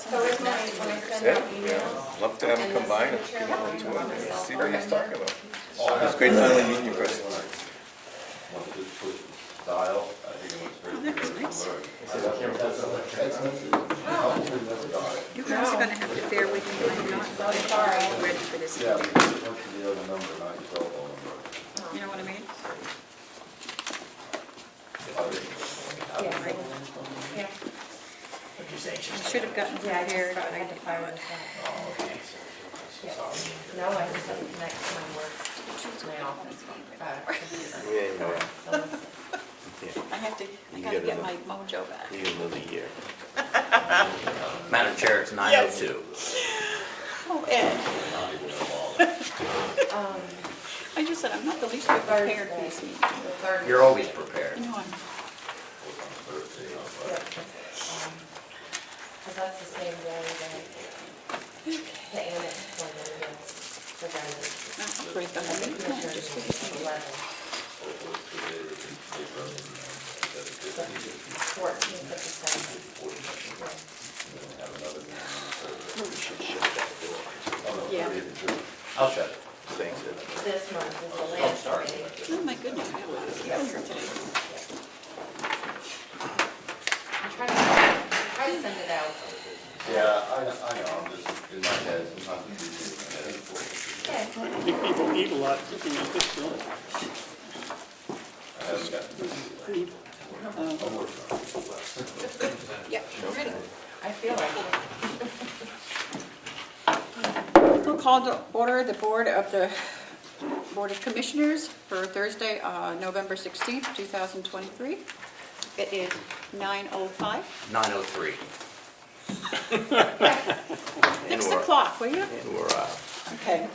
So when I send out emails. Love to have him come by and see what he's talking about. It's great finally meeting you, Chris. Style, I think it looks very That was nice. You You guys are gonna have to bear with me, I'm not ready for this. Yeah, but what's the other number, not your cell phone number? You know what I mean? Yeah. I should have gotten Yeah, I prepared, just but I had to didn't. fire this out. Yeah. No, I just have to connect to my work, my office computer. I gotta get my mojo back. You get another year. Madam Chair, it's 9:02. Oh, Ed, Um, I just said I'm not the least bit prepared for this meeting. the third. You're always prepared. You know, I'm, Because that's the same day that the annex one is presented. not break the whole meeting, no, just for this meeting. 11. The 14th of December. Yeah. I'll shut it. Thanks. This month is the last day. Oh, my goodness, we have a lot of stuff here today. I'm trying to send it out. Yeah, I know, I'm just in my head, sometimes it's easy in my head. Okay. I think people eat a lot looking at this bill. I haven't gotten to it. I'm working on it. Yep, I'm ready. I feel like it. We'll call to order the Board of Commissioners for Thursday, November 16th, 2023. It is 9:05. 9:03. Fix the clock, will you? And we're out. Okay.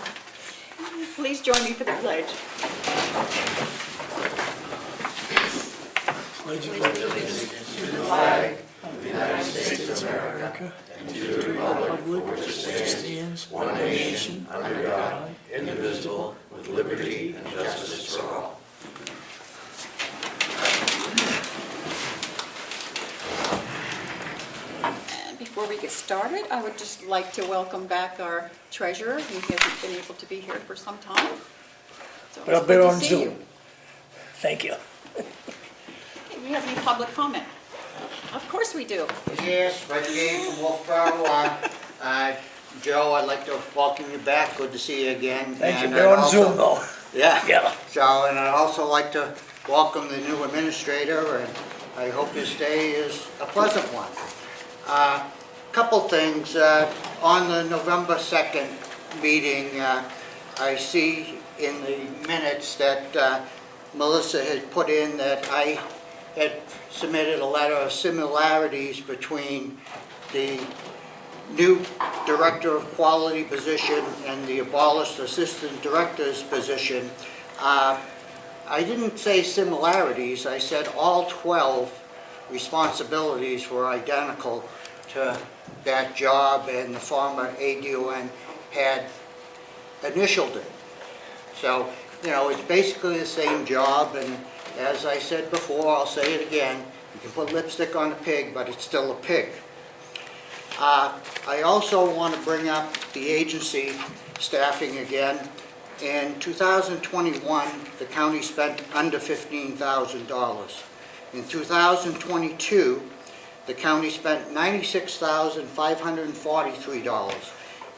Please join me for the pledge. Pledge allegiance to the flag of the United States of America and to the republic which stands one nation under God, indivisible, with liberty and justice for all. And before we get started, I would just like to welcome back our treasurer, who hasn't been able to be here for some time. So But I'll it's be good to on see Zoom. you. Thank you. Okay, we have any public comment? Of course we do. Yes, Reggie Gay from Wolfboro. Joe, I'd like to welcome you back. Good to see you again. Thank you. And We're I'd on Zoom also- though. Yeah. Yeah. So, and I'd also like to welcome the new administrator, and I hope his day is a pleasant one. Couple things. On the November 2nd meeting, I see in the minutes that Melissa had put in that I had submitted a letter of similarities between the new Director of Quality position and the abolished Assistant Director's position. I didn't say similarities, I said all 12 responsibilities were identical to that job, and the former ADON had initialed it. So, you know, it's basically the same job, and as I said before, I'll say it again, you can put lipstick on a pig, but it's still a pig. I also want to bring up the agency staffing again. In 2021, the county spent under $15,000. In 2022, the county spent $96,543.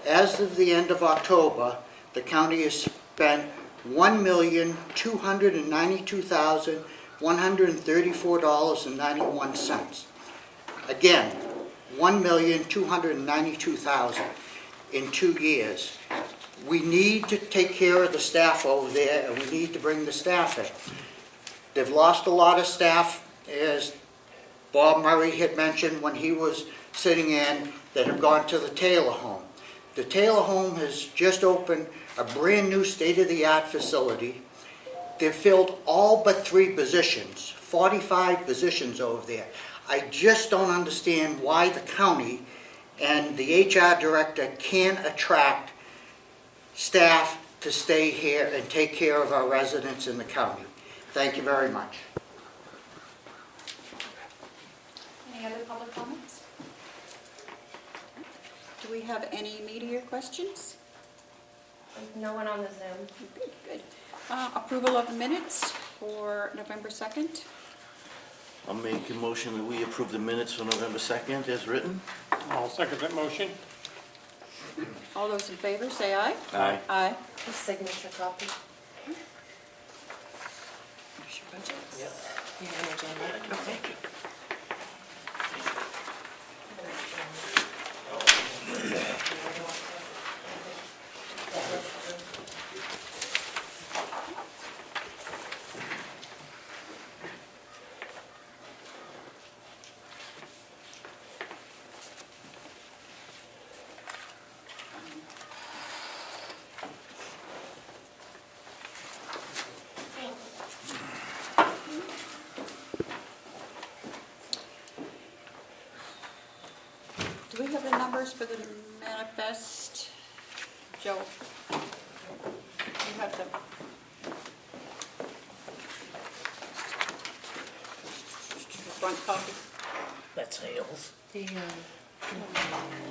As of the end of October, the county has spent $1,292,134.91. Again, $1,292,000 in 2 years. We need to take care of the staff over there, and we need to bring the staff in. They've lost a lot of staff, as Bob Murray had mentioned when he was sitting in, that have gone to the Taylor home. The Taylor home has just opened a brand new state-of-the-art facility. They've filled all but 3 positions, 45 positions over there. I just don't understand why the county and the HR director can't attract staff to stay here and take care of our residents in the county. Thank you very much. Any other public comments? Do we have any media questions? No one on the Zoom. Good. Approval of the minutes for November 2nd. I'll make a motion that we approve the minutes for November 2nd as written. I'll second that motion. All those in favor, say aye. Aye. Aye. The signature copy. There's your budgets. Yeah, and agenda. Okay. Do we have the numbers for the manifest? Joe? You have them. Front copy? That's Hales. The,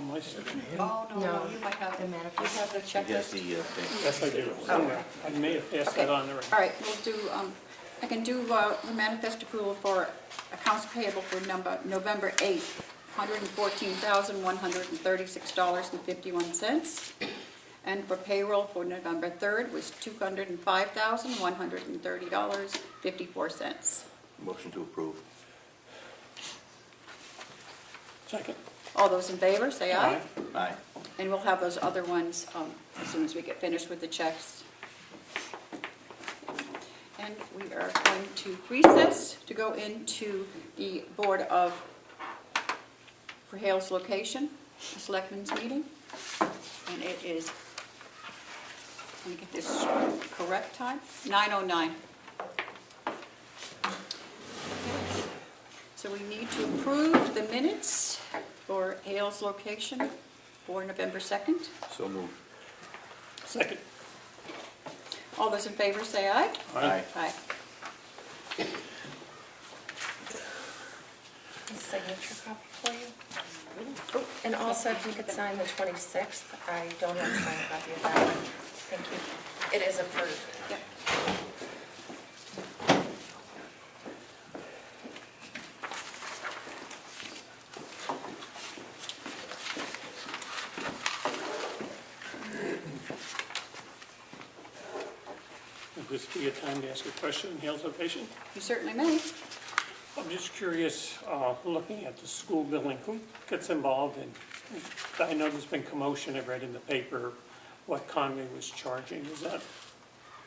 My signature. Oh, no, No, you might have, the you manifest. have the Yes, checklist. thing. Yes, I do. Somewhere. I may have passed that on already. All right, we'll do, I can do the manifest approval for accounts payable for November 8th, $114,136.51. And for payroll for November 3rd was $205,130.54. Motion to approve. Second. All those in favor, say aye. Aye. And we'll have those other ones as soon as we get finished with the checks. And we are going to recess to go into the Board of, for Hale's location, the Selectmen's meeting. And it is, let me get this correct time, 9:09. So we need to approve the minutes for Hale's location for November 2nd. So moved. Second. All those in favor say aye. Aye. Aye. the signature copy for you. Oh, and also if you could sign the 26th, I don't have a signed copy of that one. Thank you. It is approved. Yep. Would this be a time to ask a question in Hale's location? You certainly may. I'm just curious, looking at the school building, who gets involved in, I know there's been commotion, I've read in the paper what Conway was charging. Is that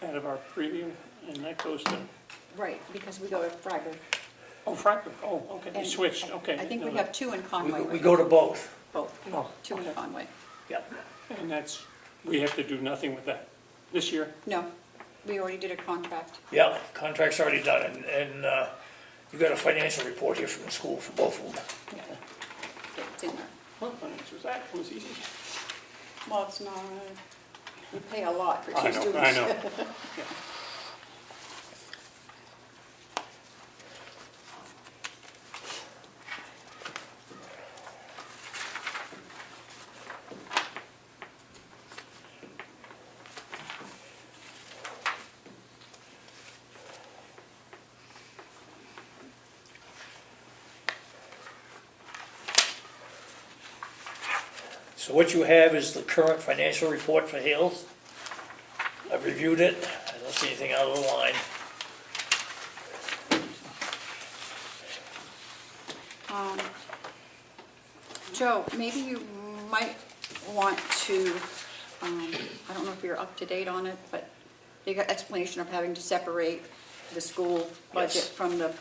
out of our preview? And that goes to, Right, because we go to Freiburg. oh, Freiburg, oh, okay, they And switched, okay. I think we no, have two in Conway. We go to both, Both, Oh, two in okay. Conway. yep. And that's, we have to do nothing with that this year? No, we already did a contract. Yeah, contract's already done, and you got a financial report here from the school for both of them. Yeah. It's in there. Well, the answer is that, it was easy. Well, it's not, we pay a lot for I two know, students. I know. Yeah. So what you have is the current financial report for Hales. I've reviewed it, I don't see anything out of the line. Joe, maybe you might want to, I don't know if you're up to date on it, but the explanation of having to separate the school budget Yes. from the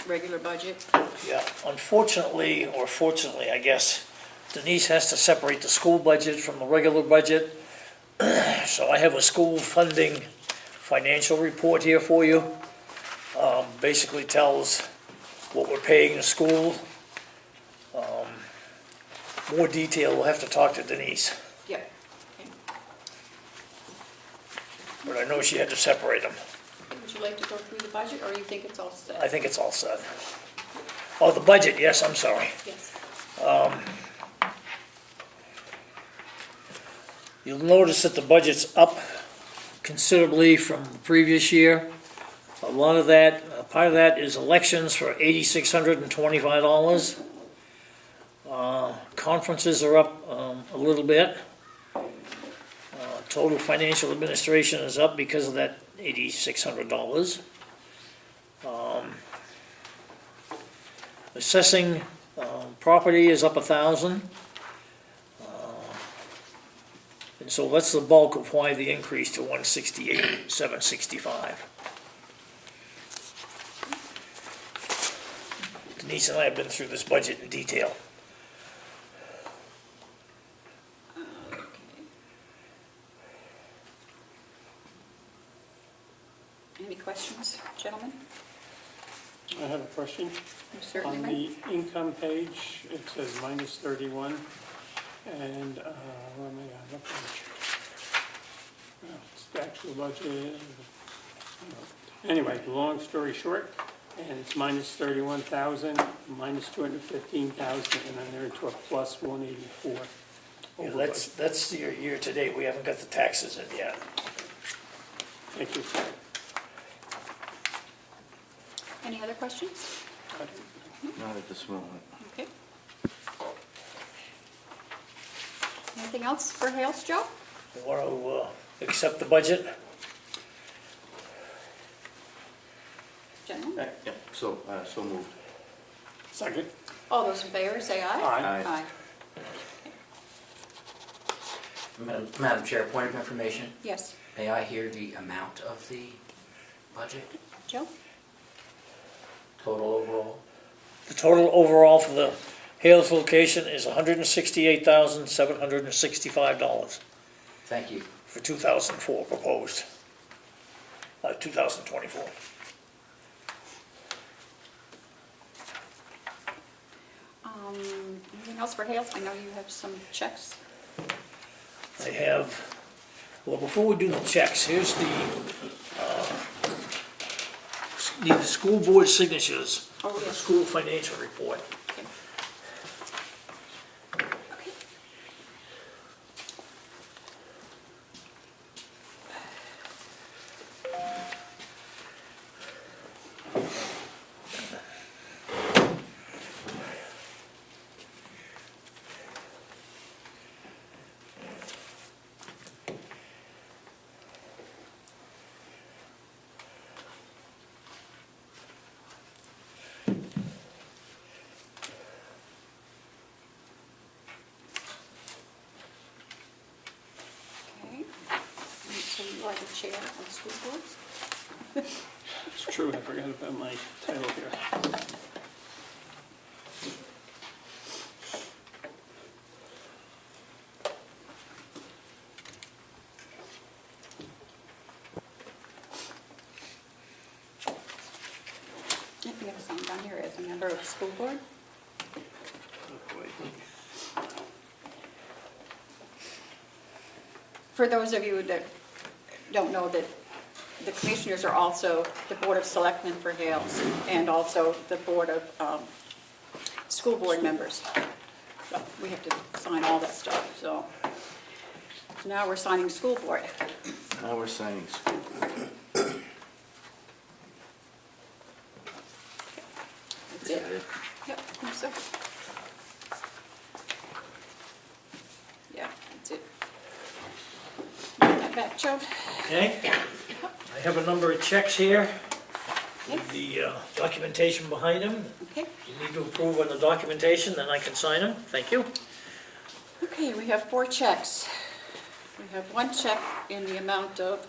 regular budget. Yeah, unfortunately, or fortunately, I guess, Denise has to separate the school budget from the regular budget. So I have a school funding financial report here for you. Basically tells what we're paying the school. More detail, we'll have to talk to Denise, Yeah. Okay. but I know she had to separate them. Would you like to go through the budget, or you think it's all set? I think it's all set. Oh, the budget, yes, I'm sorry. Yes. You'll notice that the budget's up considerably from the previous year. A lot of that, part of that is elections for $8,625. Conferences are up a little bit. Total financial administration is up because of that $8,600. Assessing property is up 1,000. And so that's the bulk of why the increase to 168,765. Denise and I have been through this budget in detail. Any questions, gentlemen? I have a question. You certainly On may. the income page, it says minus 31, and where am I on? What page? It's the actual budget. Anyway, long story short, and it's minus 31,000, minus 215,000, and then they're into a plus 184. Yeah, over that's your year-to-date, we haven't got the taxes in yet. budget. Thank you. Any other questions? Not at this moment. Okay. Anything else for Hales, Joe? You want to accept the budget? Gentlemen? Yep, so moved. Second. All those in favor, say aye. Aye. Aye. Madam Chair, point of information. Yes. May I hear the amount of the budget, Joe? total overall? The total overall for the Hales location is $168,765 Thank you. for 2004 proposed. 2024. Anything else for Hales? I know you have some checks. I have, well, before we do the checks, here's the, need the school board signatures Oh, for the yes. school financial report. Okay. Okay. Okay. So you are the chair of school boards? It's true, I forgot about my title here. You have to sign down here as a member of the school board. For those of you that don't know, that the commissioners are also the Board of Selectmen for Hales and also the Board of School Board members. So we have to sign all that stuff, so now we're signing school board. Now we're signing. That's it. Yep, I think so. Yeah, that's it. Get that back, Joe. Okay? I have a number of checks here with the documentation behind them. Okay. You need to approve on the documentation, then I can sign them. Thank you. Okay, we have 4 checks. We have one check in the amount of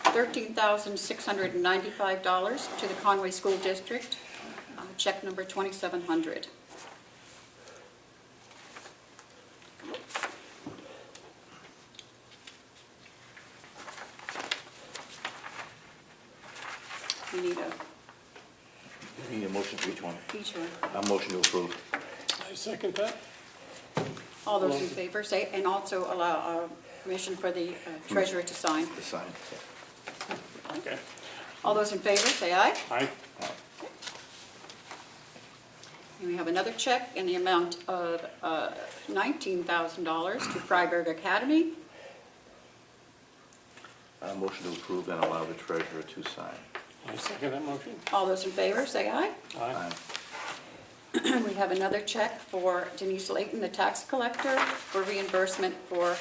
$13,695 to the Conway School District, check number 2700. We need You need a motion for each one. each one. A motion to approve. I second that. All those in favor say, and also allow permission for the treasurer to sign. To sign. Okay. All those in favor say aye. Aye. And we have another check in the amount of $19,000 to Freiburg Academy. Motion to approve and allow the treasurer to sign. I second that motion. All those in favor, say aye. Aye. We have another check for Denise Layton, the tax collector, for reimbursement for,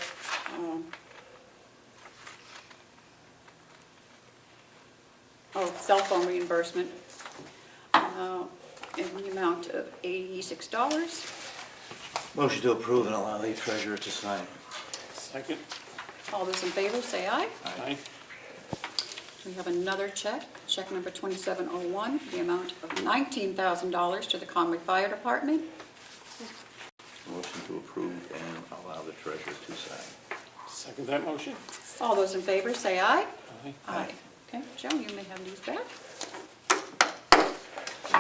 cell phone reimbursement, in the amount of $86. Motion to approve and allow the treasurer to sign. Second. All those in favor, say aye. Aye. We have another check, check number 2701, the amount of $19,000 to the Conway Fire Department. Motion to approve and allow the treasurer to sign. Second that motion. All those in favor, say aye. Aye. Aye. Okay, Joe, you may have these back.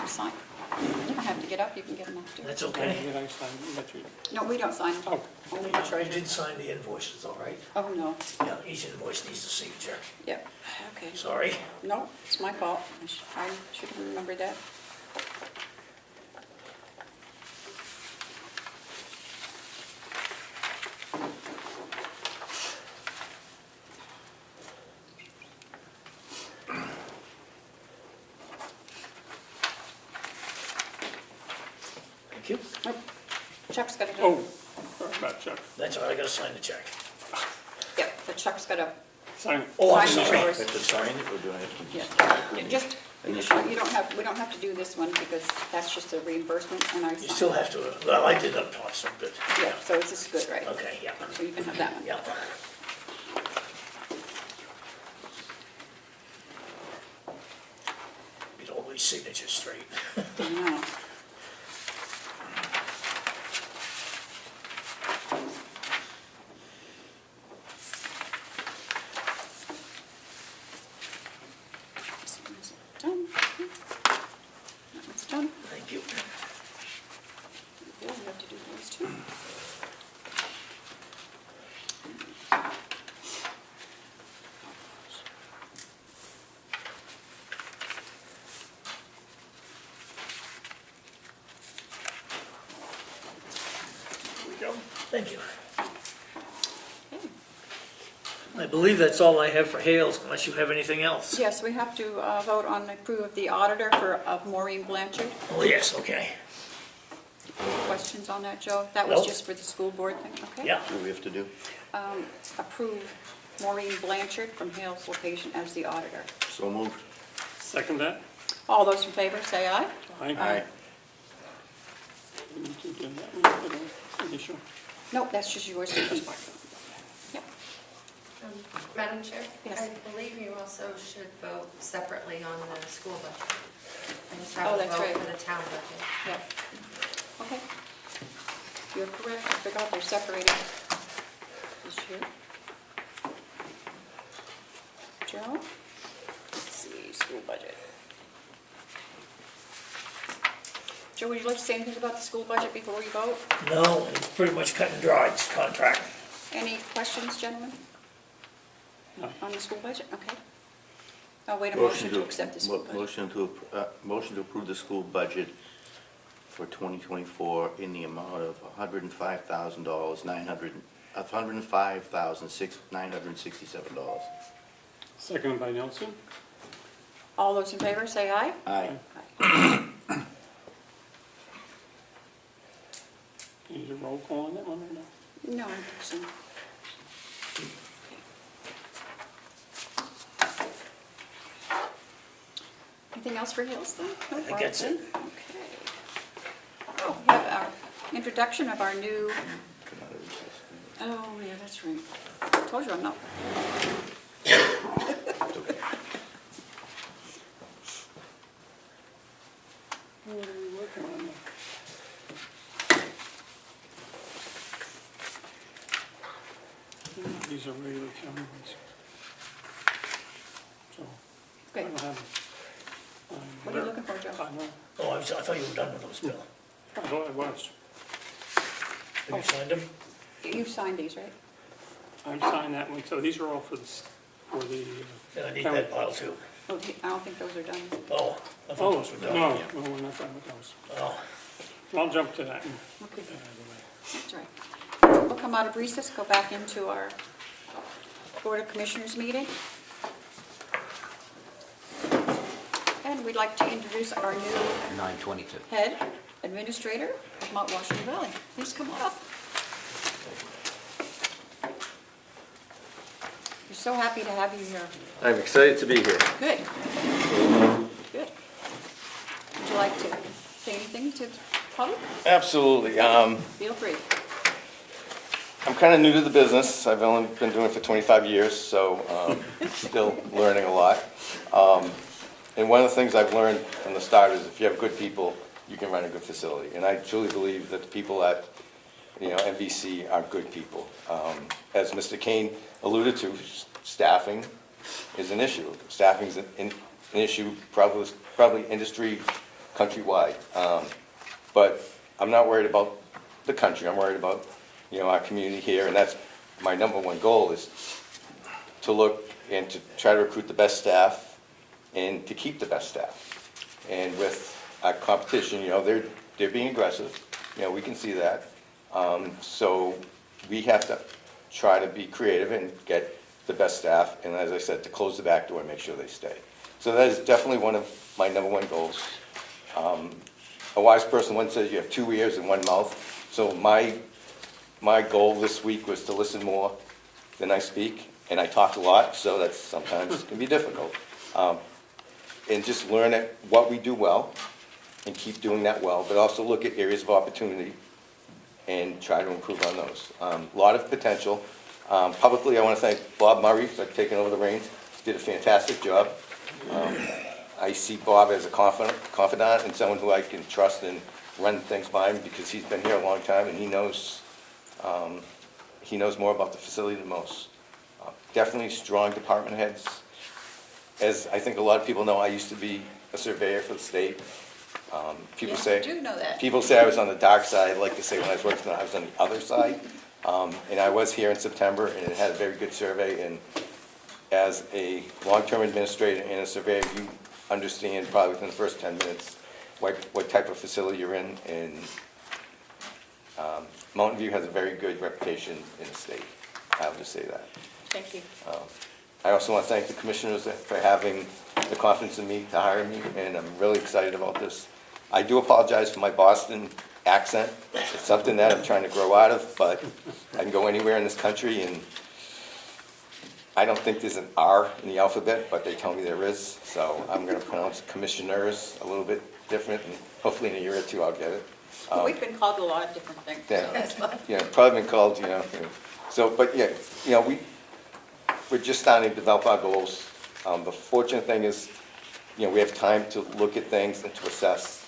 You sign. You don't have to get up, you can get them after. That's Did okay. I sign? Let you- No, we don't sign. Oh, Only the You treasurer. did sign the invoices, all right? Oh, no. Yeah, each invoice needs a signature. Yep, okay. Sorry. No, it's my fault. I should have remembered that. Thank you. Oh, Chuck's got to do. oh, sorry about Chuck. That's all right, I gotta sign the check. Yep, but Chuck's got to, Sign it. Oh, I'm Sign sorry. yours. Have to sign it, or do I have to? yeah, just, we don't have to do this one because that's just a reimbursement and I You sign. still have to, well, I did up top, so good. Yeah, so this is good, right? Okay, yeah, So you can have that one. yeah. Get all these signatures straight. Yeah. This one's done. That one's done. Thank you. Yeah, we have to do those two. Here we go. Thank you. Okay. I believe that's all I have for Hales, unless you have anything else. Yes, we have to vote on approve of the auditor of Maureen Blanchard. Oh, yes, okay. Questions on that, Joe? That was No. just for the school board thing, okay? Yeah, What do we have to do? Approve Maureen Blanchard from Hales location as the auditor. So moved. Second that. All those in favor, say aye. Aye. You need to do that one for the initial. No, that's just yours to keep. Yep. Madam Chair? Yes. I believe you also should vote separately on the school budget. And just Oh, have a that's vote right. for the town budget. Yep. Okay. You're correct, I forgot they're separated this year. Joe? Let's see, school budget. Joe, would you like to say anything about the school budget before we vote? no, it's pretty much cut and dry, it's contract. Any questions, gentlemen? No. On the school budget? Okay. I'll wait a motion to accept the school budget. Motion to approve the school budget for 2024 in the amount of $105,967. Seconded by Nelson. All those in favor, say aye. Aye. You need a roll call on that one or no? No, I think so. Anything else for Hills then? No, I think that's it. Okay. Oh, we have our introduction of our new, oh, yeah, that's right. Told you I'm not. What are we working on now? These are regular county ones. So, I Okay, don't have. what are you looking for, Joe? I know, Oh, I thought you were done with those, Bill. I thought I was. Have you signed them? You've signed these, right? I've signed that one, so these are all for the, Yeah, I need that pile too. Oh, I don't think those are done. Oh, I thought oh, those were no, done. no, we're not done with those. Oh, I'll jump to that and Okay. put that out of the way. That's right. We'll come out of recess, go back into our Board of Commissioners meeting. And we'd like to introduce our new 9:22. head administrator of Mount Washington Valley. Please come on up. We're so happy to have you here. I'm excited to be here. Good. Good. Would you like to say anything to the public? Absolutely. Feel free. I'm kind of new to the business. I've only been doing it for 25 years, so still learning a lot. And one of the things I've learned from the start is if you have good people, you can run a good facility. And I truly believe that the people at, MVC are good people. As Mr. Kane alluded to, staffing is an issue. Staffing is an issue, probably industry countrywide. But I'm not worried about the country. I'm worried about, our community here. And that's my number one goal, is to look and to try to recruit the best staff and to keep the best staff. And with our competition, they're being aggressive. We can see that. So we have to try to be creative and get the best staff, and as I said, to close the back door and make sure they stay. So that is definitely one of my number one goals. A wise person once said you have 2 ears and 1 mouth. So my goal this week was to listen more than I speak, and I talk a lot, so that sometimes can be difficult. And just learn what we do well and keep doing that well, but also look at areas of opportunity and try to improve on those. A lot of potential. Publicly, I want to thank Bob Murray for taking over the reins. Did a fantastic job. I see Bob as a confidant and someone who I can trust and run things by him, because he's been here a long time and he knows more about the facility than most. Definitely strong department heads. As I think a lot of people know, I used to be a surveyor for the state. People Yes, say, I do know that. People say I was on the dark side. I like to say when I was working, I was on the other side. And I was here in September, and it had a very good survey. And as a long-term administrator and a surveyor, you understand probably within the first 10 minutes what type of facility you're in. And Mountain View has a very good reputation in the state. I'll just say that. Thank you. I also want to thank the commissioners for having the confidence in me to hire me, and I'm really excited about this. I do apologize for my Boston accent. It's something that I'm trying to grow out of, but I can go anywhere in this country, and I don't think there's an R in the alphabet, but they tell me there is, so I'm going to pronounce commissioners a little bit different, and hopefully in a year or two I'll get it. We've been called a lot of different things, so that's fine. Probably been called, So, but we're just starting to develop our goals. The fortunate thing is, we have time to look at things and to assess.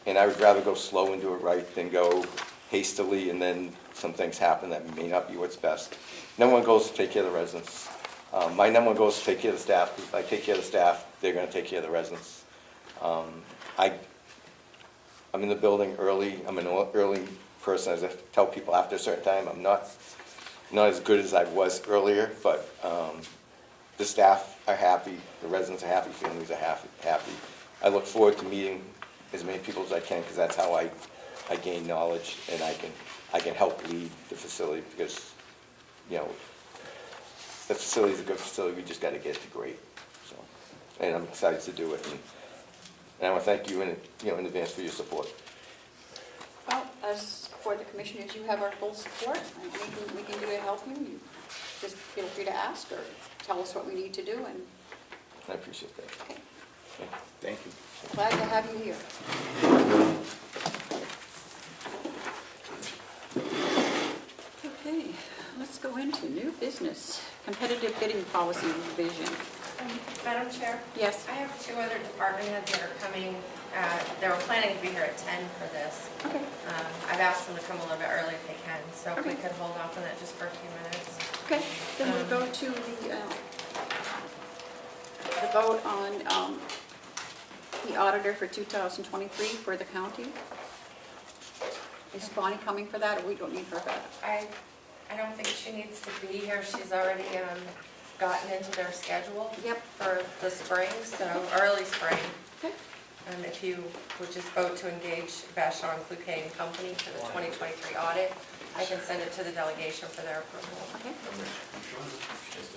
And I would rather go slow and do it right than go hastily and then some things happen that may not be what's best. Number one goal is to take care of the residents. My number one goal is to take care of the staff. If I take care of the staff, they're going to take care of the residents. I'm in the building early. I'm an early person. As I tell people, after a certain time, I'm not as good as I was earlier, but the staff are happy, the residents are happy, families are happy. I look forward to meeting as many people as I can, because that's how I gain knowledge, and I can help lead the facility, because the facility is a good facility. We just got to get it to great. So, and I'm excited to do it, and I want to thank you in advance for your support. Well, as for the commissioners, you have our full support. Anything we can do to help you, just feel free to ask or tell us what we need to do, and I appreciate that. okay. Thank you. Glad to have you here. Okay, let's go into new business, competitive bidding policy revision. Madam Chair? Yes. I have 2 other department heads that are coming, they were planning to be here at 10 for this. Okay. I've asked them to come a little bit early if they can, so if we Okay. could hold off on that just for a few minutes. Okay, then we'll go to the vote on the auditor for 2023 for the county. Is Bonnie coming for that, or we don't need her for that? I don't think she needs to be here. She's already gotten into their schedule. Yep. For the spring, so early spring. Okay. And if you would just vote to engage Vashon Cloquet and Company for the 2023 audit, I can send it to the delegation for their approval. Okay.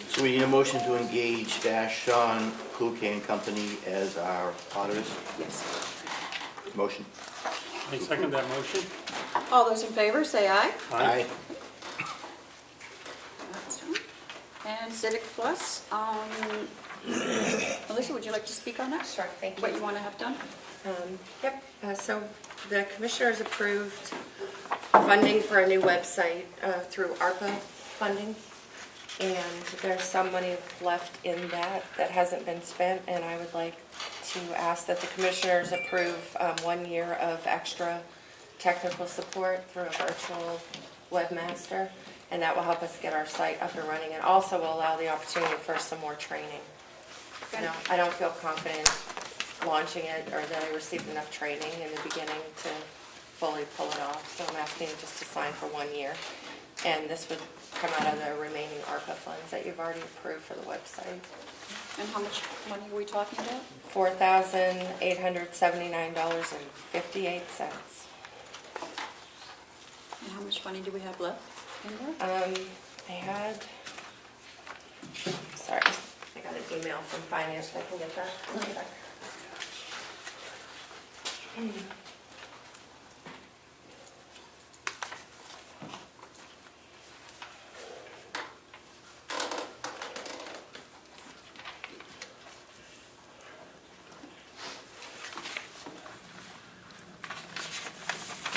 So we need a motion to engage Sean Kluge and Company as our auditors. Yes. Motion. I second that motion. All those in favor, say aye. Aye. That's done. And Civic Plus, Melissa, would you like to speak on that? Sure, thank you. What you want to have done? Yep, so the commissioners approved funding for a new website through ARPA funding. And there's some money left in that hasn't been spent, and I would like to ask that the commissioners approve 1 year of extra technical support through a virtual webmaster, and that will help us get our site up and running, and also will allow the opportunity for some more training. You know, I don't feel confident launching it, or that I received enough training in the beginning to fully pull it off, so I'm asking you just to sign for 1 year. And this would come out of the remaining ARPA funds that you've already approved for the website. And how much money are we talking about? $4,879.58. And how much money do we have left in there? I had, sorry, I got an email from finance, I can get that.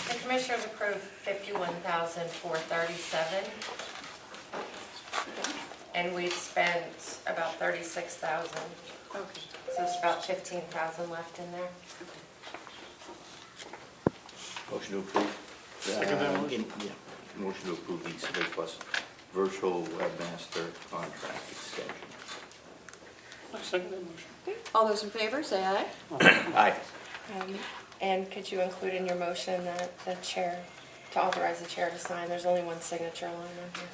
The commissioners approved $51,437, and we've spent about $36,000. Okay. So it's about $15,000 left in there. Motion to approve. Second that motion. Yeah, motion to approve the Civic Plus virtual webmaster contract extension. I second that motion. Okay. All those in favor, say aye. Aye. And could you include in your motion that the chair, to authorize the chair to sign, there's only one signature line on here.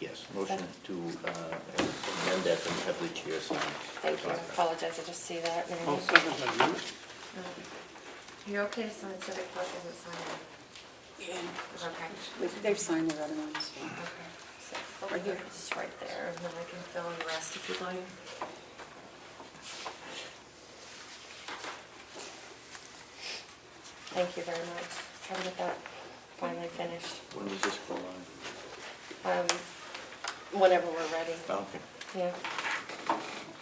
Yes, motion to amend that and have the chair sign. Thank you, I apologize, I just see that. and I I'll need- second that motion. You're okay to sign Civic Plus, isn't signing? Yeah. Okay. They've signed their other ones. Okay. So, Right here. Just right there, and then I can fill in the rest if you'd like. Thank you very much. Try to get that finally finished. When does this go on? Whenever we're ready. Okay. Yeah.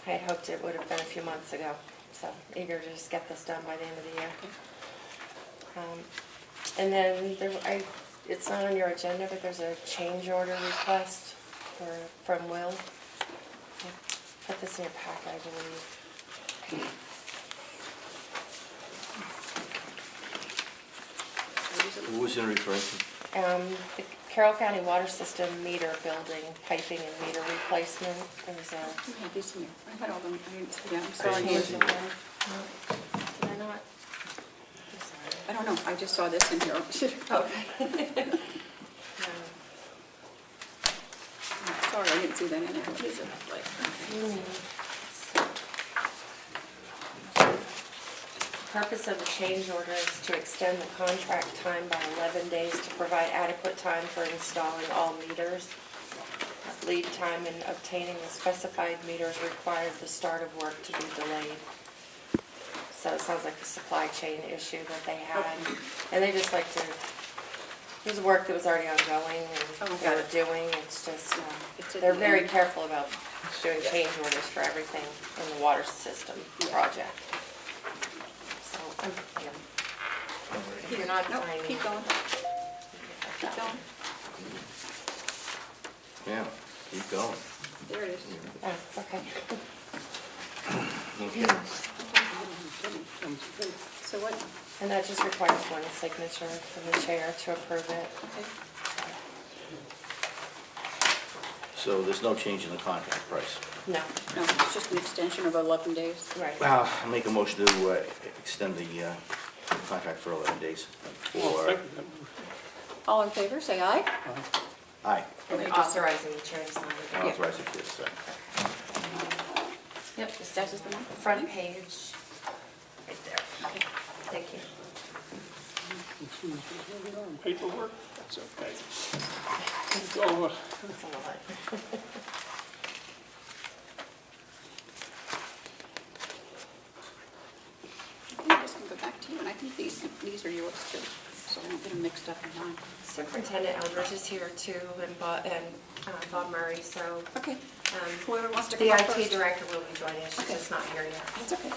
I had hoped it would have been a few months ago, so eager to just get this done by the end of the year. And then it's not on your agenda, but there's a change order request from Will. I put this in your packet, I believe. Who was in referring to? The Carroll County Water System meter building, piping and meter replacement. There's a You had this in here. I had all them, I didn't see that, I'm change sorry. order. Did I not? I'm sorry. I don't know, I just saw this in here. Okay. Sorry, I didn't see that in there. What is it? Like, The purpose of the change order is to extend the contract time by 11 days to provide adequate time for installing all meters. Lead time in obtaining the specified meters required the start of work to be delayed. So it sounds like a supply chain issue that they had. And they just like to, there's work that was already ongoing and they were doing. It's just, It's at they're the very end. careful about doing change orders for everything in the water system project. So, if you're not no, signing. keep going, keep going. Yeah, keep going. There it is. Oh, okay. Okay. So what, And that just requires one signature from the chair to approve it. okay, So there's no change in the contract price. No, no, it's just an extension of 11 days. right. I'll make a motion to extend the contract for 11 days. I'll For, second that motion. All in favor, say aye. aye. And authorizing the chair to sign it. Authorize the chair to sign. Yep, just This is the one? front page, right there. Thank you. confused with where we are in paperwork. That's okay. We'll go over. That's a lot. I'm just gonna go back to you, and I think these are yours too, so I don't get them mixed up in mine. Superintendent Eldridge is here too, and Bob Murray, so Okay, um, whoever wants to the come up IT first. director will be joining us, she's Okay. just not here yet. That's okay.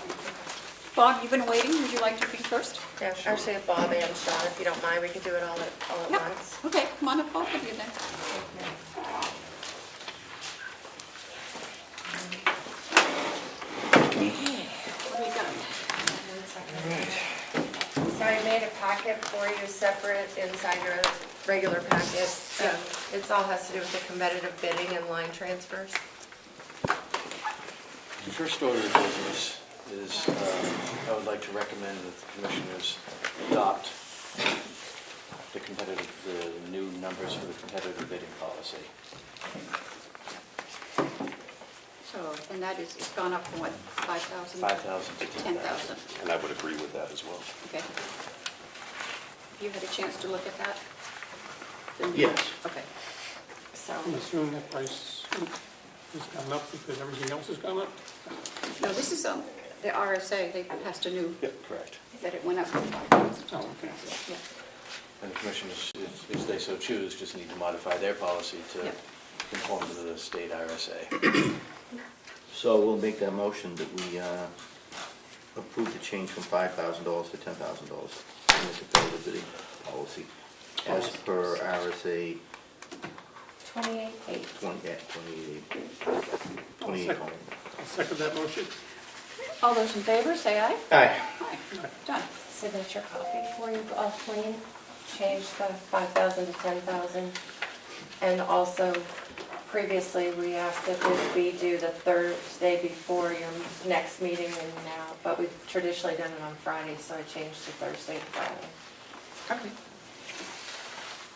Bob, you've been waiting, would you like to be first? Yeah, actually, Bob and Sean, if you don't mind, we could do it all at Yep. once. Okay, come on up, both of you then. What do we got? So I made a packet for you, separate inside your regular packet. It all has to do with the competitive bidding and line transfers. The first order of business is, I would like to recommend that the commissioners adopt the new numbers for the competitive bidding policy. So, and that is, it's gone up from what, 5,000? 5,000 to 10,000. 10,000, And I would agree with that as well. okay. You had a chance to look at that? Then- Yes. Okay. So, I'm assuming that price has gone up because everything else has gone up? No, this is, the RSA, they passed a new, Correct. that it went up. Oh, okay. Yeah. And the commissioners, if they so choose, just need to modify their policy to Yep. conform to the state RSA. So we'll make that motion that we approve the change from $5,000 to $10,000 in the competitive bidding policy as per RSA 28.8. 28. I'll second that motion. All those in favor, say aye. Aye. Aye. Done. Signature copy for you, clean. Change the 5,000 to 10,000. And also, previously, we asked that this be due the Thursday before your next meeting, and now, but we've traditionally done it on Friday, so I changed the Thursday to Friday. Okay.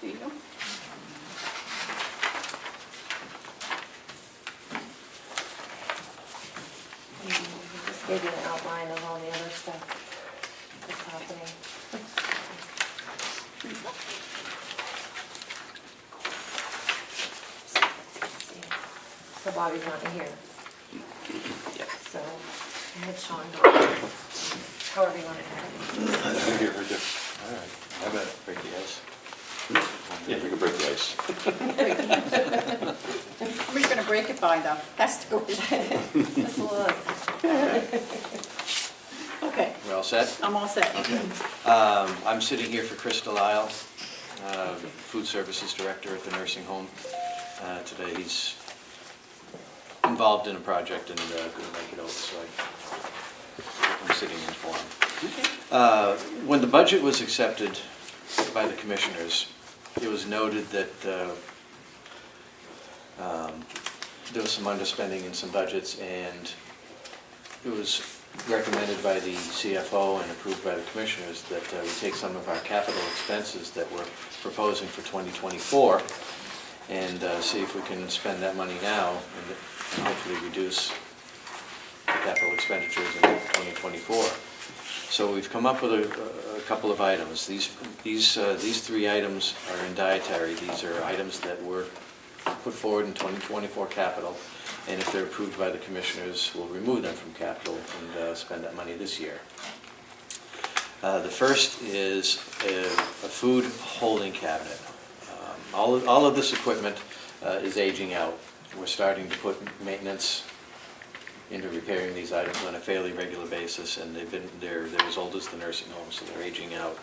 There you go. Just gave you an outline of all the other stuff that's happening. So Bobby's not here. So I had Sean go, however you want to have it. Here, right there. All right. How about it? Break the ice? Yeah, we can break the ice. We're gonna break it by though, that's the question. Just a little. Okay, We're all set? I'm all set. I'm sitting here for Chris Delisle, Food Services Director at the nursing home. Today he's involved in a project and couldn't make it over, so I'm sitting in for him. When the budget was accepted by the commissioners, it was noted that there was some underspending in some budgets, and it was recommended by the CFO and approved by the commissioners that we take some of our capital expenses that we're proposing for 2024 and see if we can spend that money now and hopefully reduce the capital expenditures in 2024. So we've come up with a couple of items. These three items are in dietary. These are items that were put forward in 2024 capital, and if they're approved by the commissioners, we'll remove them from capital and spend that money this year. The first is a food holding cabinet. All of this equipment is aging out. We're starting to put maintenance into repairing these items on a fairly regular basis, and they're as old as the nursing home, so they're aging out.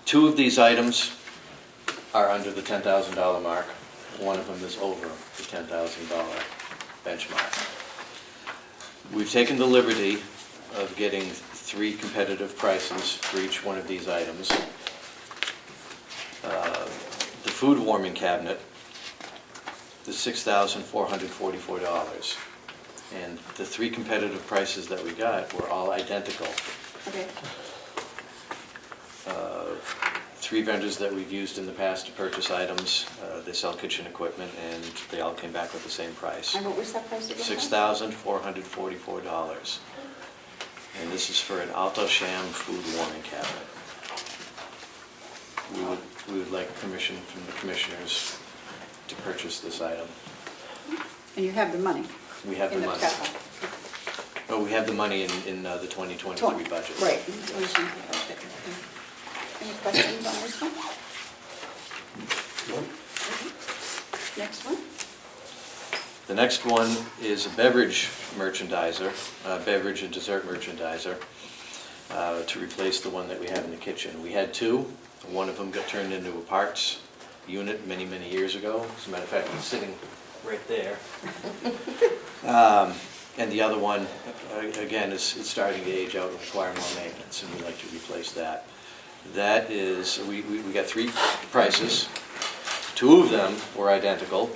Two of these items are under the $10,000 mark. One of them is over the $10,000 benchmark. We've taken the liberty of getting 3 competitive prices for each one of these items. The food warming cabinet is $6,444. And the 3 competitive prices that we got were all identical. Okay, 3 vendors that we've used in the past to purchase items, they sell kitchen equipment, and they all came back with the same price. and what was that price again? $6,444. And this is for an Alto-Shaam food warming cabinet. We would like permission from the commissioners to purchase this item. And you have the money? We have the in money. capital. Oh, we have the money in the 2023 budget. Right. Any questions on this one? Next one? The next one is a beverage merchandiser, beverage and dessert merchandiser, to replace the one that we have in the kitchen. We had two. One of them got turned into a parts unit many, many years ago. As a matter of fact, it's sitting right there. And the other one, again, is starting to age out and require more maintenance, and we'd like to replace that. That is, we got three prices. Two of them were identical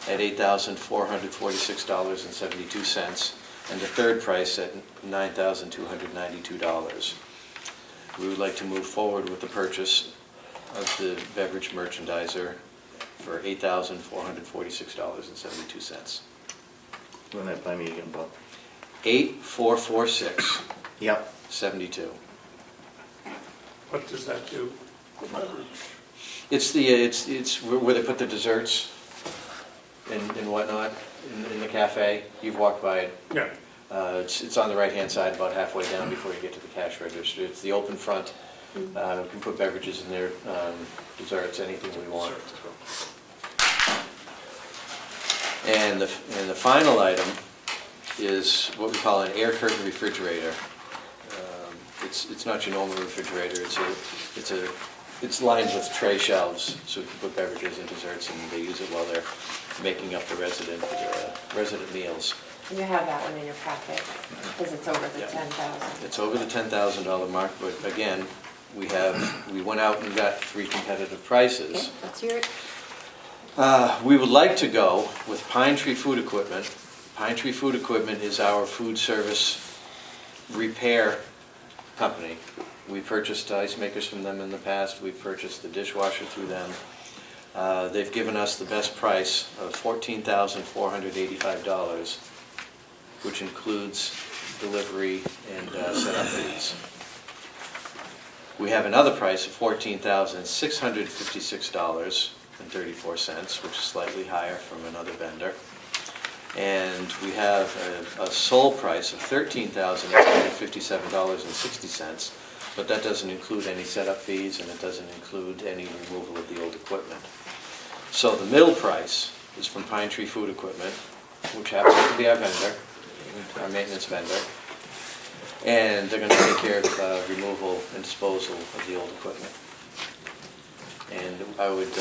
at $8,446.72, and the third price at $9,292. We would like to move forward with the purchase of the beverage merchandiser for $8,446.72. Run that by me again, Bob. 8446 Yep. 72. What does that do? It's it's where they put the desserts and whatnot in the cafe. You've walked by it. Yeah. It's on the right-hand side, about halfway down before you get to the cash register. It's the open front. We can put beverages in there, desserts, anything we want. And the final item is what we call an air curtain refrigerator. It's not your normal refrigerator. It's lined with tray shelves, so we can put beverages and desserts, and they use it while they're making up the resident meals. And you have that one in your packet, because it's over the Yeah. 10,000. It's over the $10,000 mark, but again, we went out and got three competitive prices. Okay, let's hear it. We would like to go with Pine Tree Food Equipment. Pine Tree Food Equipment is our food service repair company. We purchased ice makers from them in the past. We've purchased the dishwasher through them. They've given us the best price of $14,485, which includes delivery and setup fees. We have another price of $14,656.34, which is slightly higher from another vendor. And we have a sole price of $13,857.60, but that doesn't include any setup fees, and it doesn't include any removal of the old equipment. So the middle price is from Pine Tree Food Equipment, which happens to be our vendor, our maintenance vendor. And they're going to take care of removal and disposal of the old equipment. And I would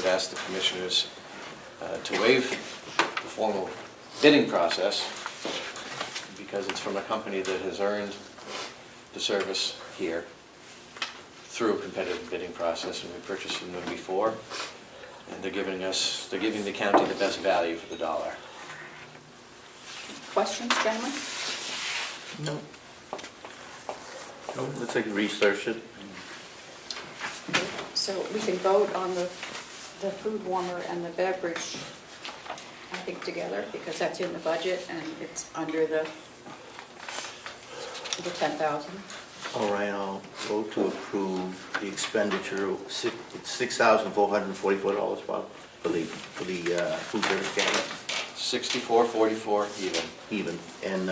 ask the commissioners to waive the formal bidding process, because it's from a company that has earned the service here through a competitive bidding process, and we purchased from them before, and they're giving the county the best value for the dollar. Questions, gentlemen? No. No, let's take a research it. So we can vote on the food warmer and the beverage, I think, together, because that's in the budget and it's under the 10,000. All right, I'll vote to approve the expenditure of $6,444, Bob, for the food service cabinet. $64.44 even. And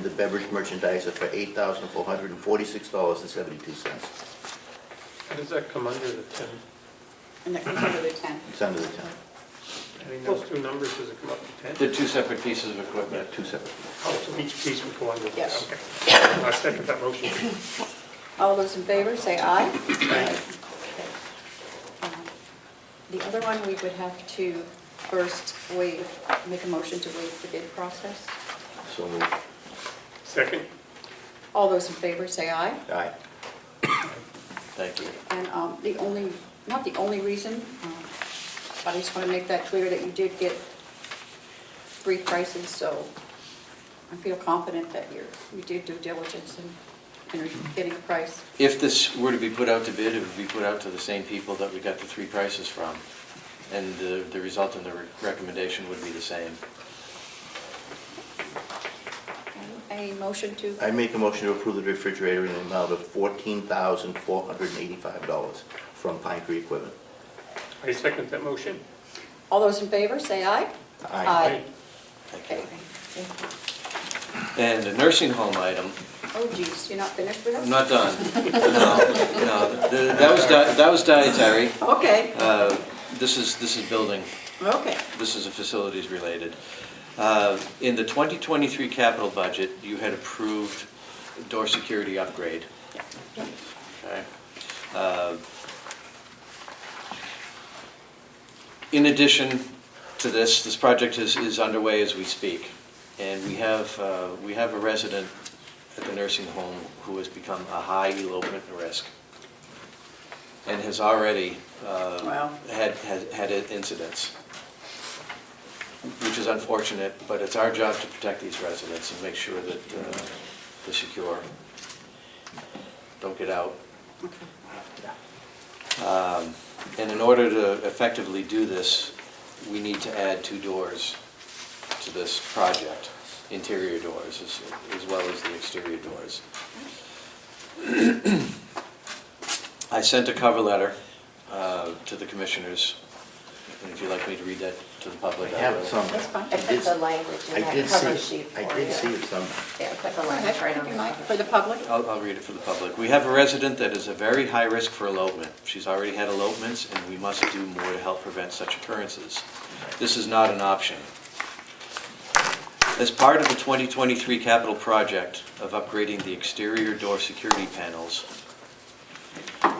the beverage merchandiser for $8,446.72. How does that come under the 10? And that comes under the 10. It's under the 10. Adding those two numbers, does it come up to 10? They're two separate pieces of equipment. Two separate. Oh, so each piece would go under the 10? Yes. Okay. I second that motion. All those in favor, say aye. Okay. The other one, we would have to first make a motion to waive the bid process. So moved. Second? All those in favor, say aye. Aye. Thank you. And not the only reason, but I just want to make that clear that you did get three prices, so I feel confident that you did due diligence in getting a price. If this were to be put out to bid, it would be put out to the same people that we got the three prices from, and the result in the recommendation would be the same. And a motion to, I make a motion to approve the refrigerator in the amount of $14,485 from Pine Tree Equipment. I second that motion. all those in favor, say aye. Aye. Thank you. Okay. And a nursing home item, Oh geez, you're not finished with us? I'm not done. No, that was dietary. Okay, This is building. okay. This is a facilities related. In the 2023 capital budget, you had approved door security upgrade. Okay. In addition to this project is underway as we speak. And we have a resident at the nursing home who has become a high elopement risk and has already Wow. had incidents, which is unfortunate, but it's our job to protect these residents and make sure that they're secure, don't get out. And in order to effectively do this, we need to add 2 doors to this project, interior doors as well as the exterior doors. I sent a cover letter to the commissioners, and if you'd like me to read that to the public, I I have will. it somewhere. That's fine. I put the language in I that did cover see sheet it. for I you. did see it somewhere. Yeah, I put the Go language ahead, right if on you the might, cover for the sheet. public. I'll read it for the public. We have a resident that is a very high risk for elopement. She's already had elopements, and we must do more to help prevent such occurrences. This is not an option. As part of the 2023 capital project of upgrading the exterior door security panels,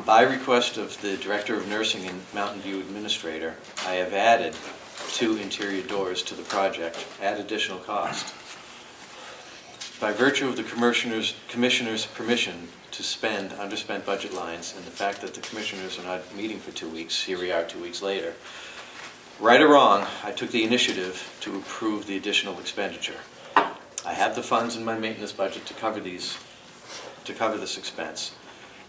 by request of the Director of Nursing and Mountain View Administrator, I have added 2 interior doors to the project at additional cost. By virtue of the Commissioner's permission to spend underspent budget lines and the fact that the Commissioners are not meeting for 2 weeks, here we are 2 weeks later, right or wrong, I took the initiative to approve the additional expenditure. I have the funds in my maintenance budget to cover this expense,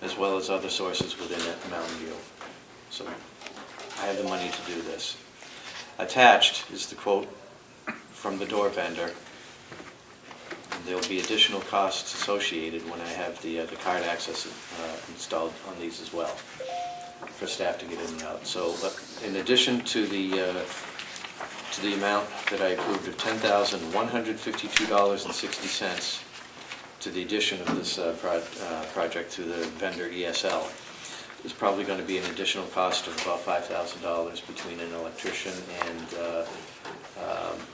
as well as other sources within Mountain View. So I have the money to do this. Attached is the quote from the door vendor. And there'll be additional costs associated when I have the card access installed on these as well, for staff to get in and out. So in addition to the amount that I approved of $10,152.60 to the addition of this project through the vendor ESL, there's probably going to be an additional cost of about $5,000 between an electrician and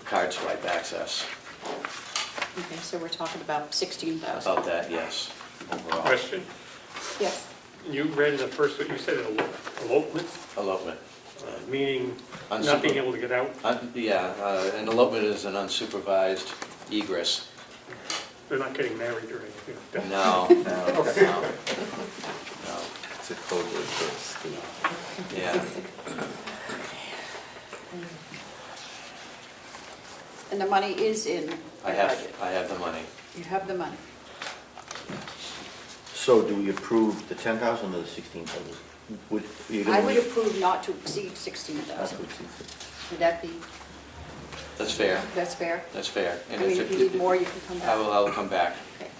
card swipe access. Okay, so we're talking about 16,000. About that, yes, overall. Question, Yes. you read in the first, you said elopement, Elopement. meaning not being able to get out? An elopement is an unsupervised egress. They're not getting married or anything like that? No. It's a code word for escape. Yeah. And the money is in the I budget. have the money. You have the money. So do we approve the 10,000 or the 16,000? I would approve not to exceed 16,000. Would that be, That's fair. that's fair? That's fair. I mean, if you need more, you can come back. I will come back. Okay.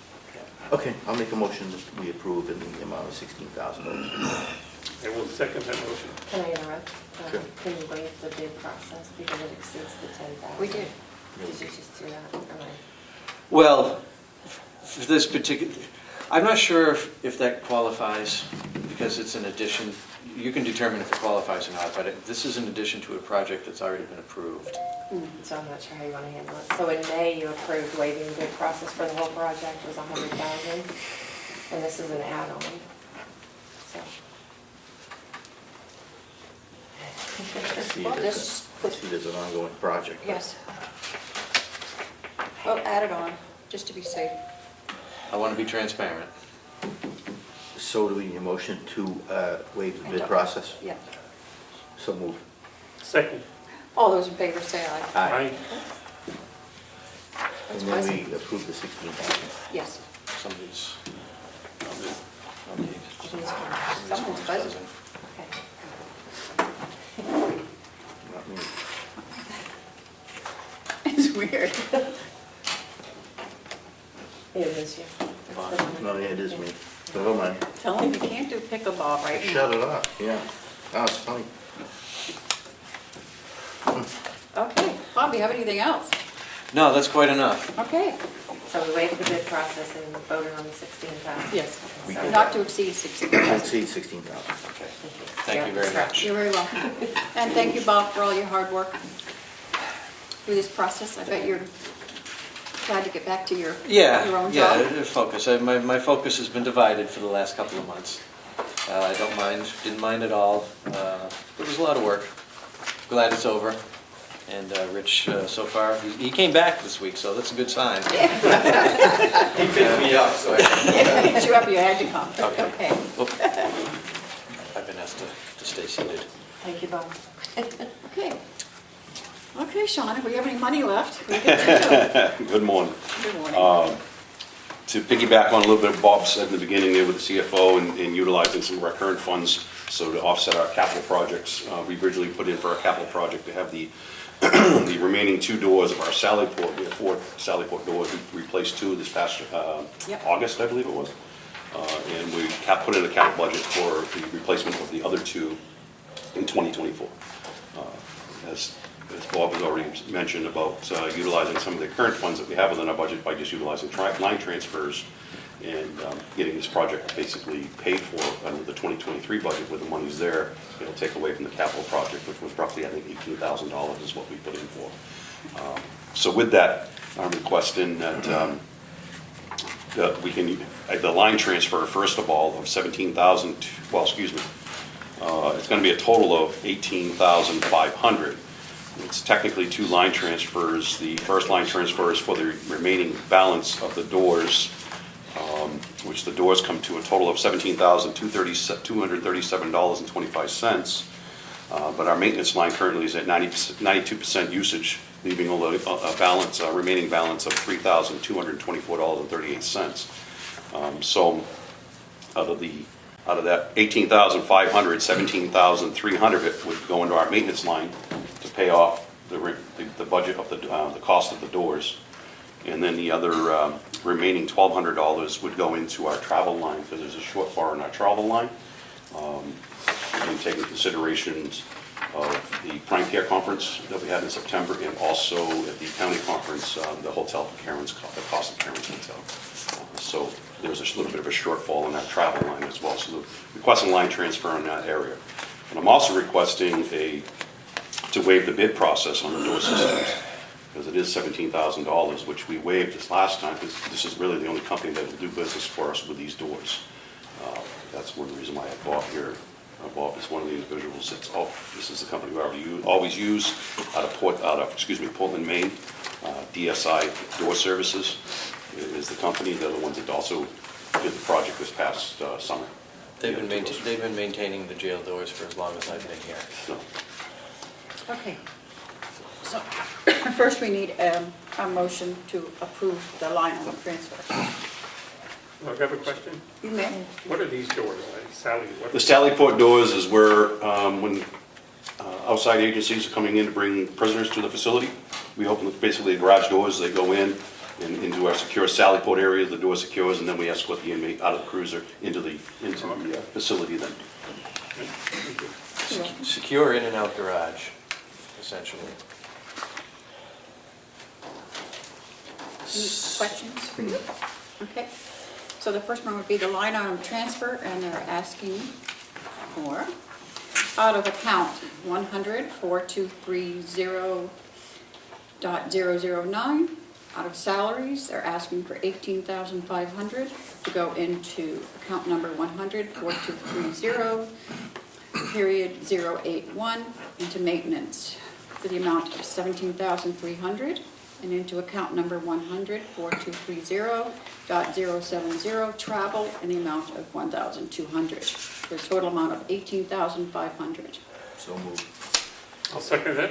Okay, I'll make a motion that we approve in the amount of $16,000. I will second that motion. Can I interrupt? Sure. Can you waive the bid process because it exceeds the 10,000? We did. Did you just do that? Or no? Well, for this particular, I'm not sure if that qualifies, because it's an addition. You can determine if it qualifies or not, but this is in addition to a project that's already been approved. So I'm not sure how you want to handle it. So in May, you approved waiving the bid process for the whole project was 100,000, and this is an add-on. So. See Well, it just as put- see it as an ongoing project. Yes. Well, add it on, just to be safe. I want to be transparent. So do we need a motion to waive the bid process? Yeah. So moved. Second. All those in favor say aye. Aye. And then we approve the 16,000. Yes. Somebody's. Someone's buzzing. Okay. Not me. It's weird. It is you. No, yeah, it is me. Never mind. Tell him you can't do pickleball right now. Shut it off, yeah. Oh, it's funny. Okay, Bob, do you have anything else? No, that's quite enough. Okay, So we waived the bid process and voted on the 16,000. yes, So- not to exceed 60. Exceed 16,000. Okay. Yeah, Thank you very that's right. much. You're very welcome. And thank you, Bob, for all your hard work through this process. I bet you're glad to get back to your own job. Yeah, focus. My focus has been divided for the last couple of months. I didn't mind at all. It was a lot of work. Glad it's over. And Rich, so far, he came back this week, so that's a good sign. He picked me up, so I... Picked you up, you had to come. Okay. Okay. Oop. I've been asked to stay seated. Thank you, Bob. Okay. Okay, Sean, if we have any money left, we can do it. Good morning. Good morning. To piggyback on a little bit of Bob said in the beginning there with the CFO and utilizing some of our current funds, so to offset our capital projects, we originally put in for our capital project to have the the remaining 2 doors of our Sallyport, we have 4 Sallyport doors, we replaced 2 this past Yep. August, I believe it was. And we put in a capital budget for the replacement of the other 2 in 2024. As Bob has already mentioned about utilizing some of the current funds that we have within our budget by just utilizing line transfers and getting this project basically paid for under the 2023 budget with the monies there. It'll take away from the capital project, which was roughly, I think, $18,000 is what we put in for. So with that, I'm requesting that we can, the line transfer, first of all, of 17,000, well, excuse me, it's going to be a total of 18,500. It's technically 2 line transfers. The first line transfer is for the remaining balance of the doors, which the doors come to a total of $17,237.25. But our maintenance line currently is at 92% usage, leaving a balance, a remaining balance of $3,224.38. So out of that 18,500, 17,300 of it would go into our maintenance line to pay off the budget of the cost of the doors. And then the other remaining $1,200 would go into our travel line, because there's a shortfall in our travel line. And taking considerations of the Prime Care Conference that we had in September, and also at the county conference, the hotel for Karen's, the cost of Karen's hotel. So there was a little bit of a shortfall in that travel line as well. So requesting line transfer in that area. And I'm also requesting to waive the bid process on the door systems, because it is $17,000, which we waived this last time, because this is really the only company that will do business for us with these doors. That's one reason why I have Bob here. Bob is one of the individuals that's, this is the company we always use out of Portland, Maine. DSI Door Services is the company. They're the ones that also did the project this past summer. They've been maintaining the jail doors for as long as I've been here. No. Okay. So, first we need a motion to approve the line item transfer. I have a question. You may. What are these doors? Sally, what? The Sallyport doors is where, when outside agencies are coming in to bring prisoners to the facility, we open basically the garage doors, they go in and into our secure Sallyport area, the door secures, and then we escort the inmate out of the cruiser into the facility then. Secure in and out garage, essentially. Any questions for you? Okay. So the first one would be the line item transfer, and they're asking for, out of account 100-4230.009, out of salaries, they're asking for 18,500 to go into account number 100-4230, period 081, into maintenance for the amount of 17,300. And into account number 100-4230.070, travel, in the amount of 1,200, for a total amount of 18,500. So moved. I'll second that.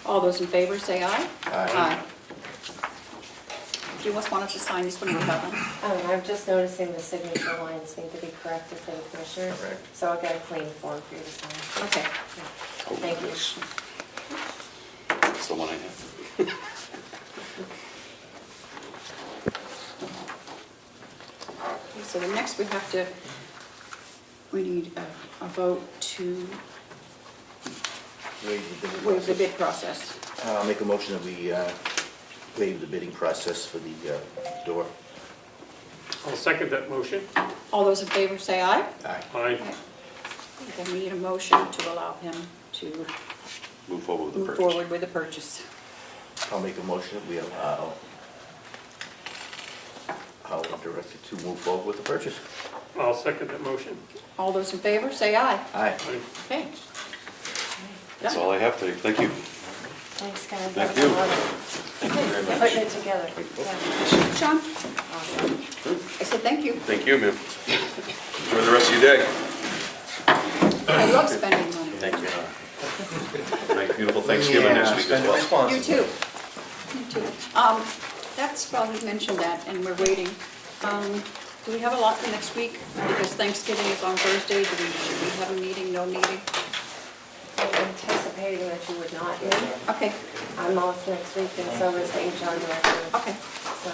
All those in favor, say aye. Aye. Do you want us to sign this one or Kevin? I'm just noticing the signature lines need to be corrected for the commissioners. Correct. So I'll get a clean form for you to sign. Okay. Thank you. That's the one I have. so the next we need a vote to waive the bid process. I'll make a motion that we waive the bidding process for the door. I'll second that motion. All those in favor say aye. Aye. Aye. Then we need a motion to allow him to Move forward with the move purchase. forward with the purchase. I'll make a motion that we allow our director to move forward with the purchase. I'll second that motion. All those in favor say aye. Aye. Aye. Okay. That's all I have today. Thank you. Thanks, guys. Thank That was you. a lot of- Putting it together. Yeah. Sean, Awesome. I said thank you. Thank you, ma'am. Enjoy the rest of your day. I love spending money. Thank you. Make beautiful Thanksgiving next week as well. You too. You too. That's probably mentioned that, and we're waiting. Do we have a lot for next week? Because Thanksgiving is on Thursday. Should we have a meeting, no meeting? I'm anticipating that you would not be. Okay, I'm off next week and so is the HR director. okay. So,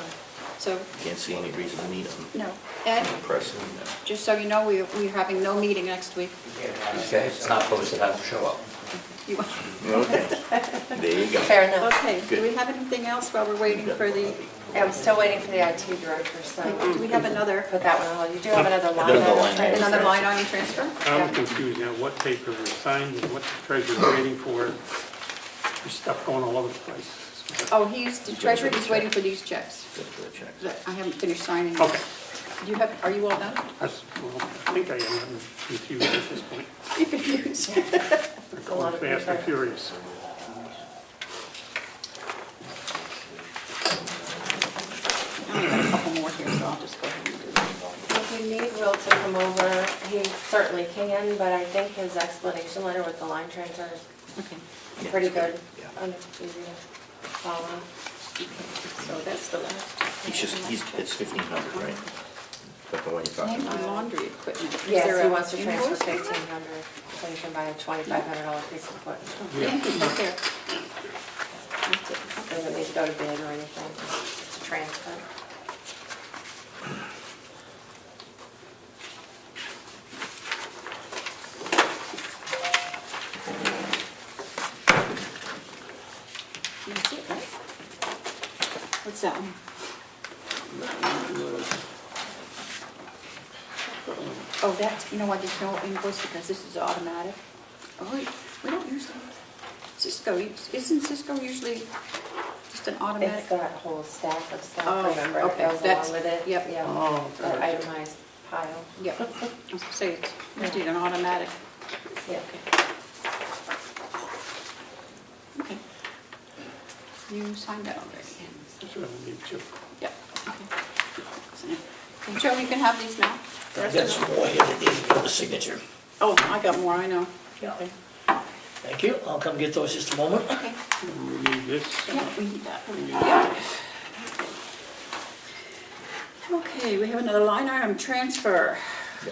So, Can't see any reason to need them. no. Ed, Press. just so you know, we're having no meeting next week. Okay, it's not posted, I will show up. You- Okay. There you go. fair enough. Okay, do we have anything else while we're waiting for the, I'm still waiting for the IT director, so do we have another, put that one on hold. You do have another line Another item. line item. another line item transfer? I'm confused now, what paper was signed and what the treasurer's waiting for. There's stuff going all over the place. Oh, the treasurer is waiting for these checks. Good for the checks. That I haven't finished signing. Okay. Are you all done? Well, I think I am. I'm confused at this point. You're confused. I'm a lot going of fast and paper. furious. I only got a couple more here, so I'll just go ahead and do them. If you need Will to come over, he certainly can, but I think his explanation letter with the line transfer Okay, is pretty good. Yeah. And easy to follow. so that's the last. It's 1,500, right? That's the one you're talking Name about. on laundry equipment. Is Yes, there he a wants to transfer invoice? 1,500, so he can buy a $2,500 piece of equipment. Thank you, right there. That's it. Okay. Doesn't need to go to bid or anything, just a transfer. That's it, right? What's that one? Oh, that's, you know what, there's no invoice because this is automatic. Oh, we don't usually, Cisco, isn't Cisco usually just an automatic? It's that whole stack of stuff, Oh, remember, okay, that goes that's- along with it? yep. Yeah, Oh, that okay. itemized pile. Yep, I was gonna say, it's usually an automatic. Yeah. Okay. You signed that already? That's what I need to. Yep, okay. And Joe, you can have these now? The I rest got of some them? more here that need to go to signature. Oh, I got more, I know. Yeah. Okay. Thank you, I'll come get those just a moment. Okay, We need this. yeah, we need that. Yeah. Okay, we have another line item transfer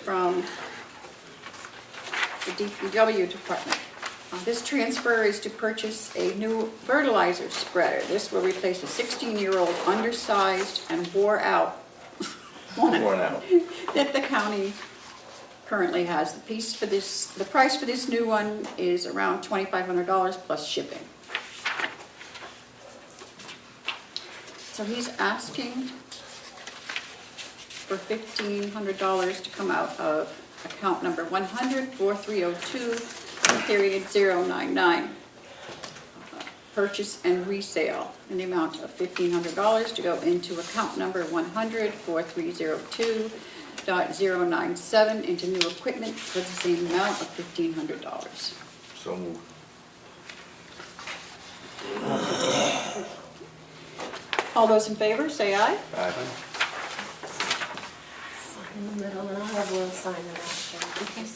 from the DPW department. This transfer is to purchase a new fertilizer spreader. This will replace a 16-year-old undersized and wore out one Worn out. that the county currently has. The price for this new one is around $2,500 plus shipping. So he's asking for $1,500 to come out of account number 100-4302, period 099. Purchase and resale in the amount of $1,500 to go into account number 100-4302.097 into new equipment for the same amount of $1,500. So moved. All those in favor, say aye. Aye. Sign in the middle, and I'll have Will sign it after. Okay.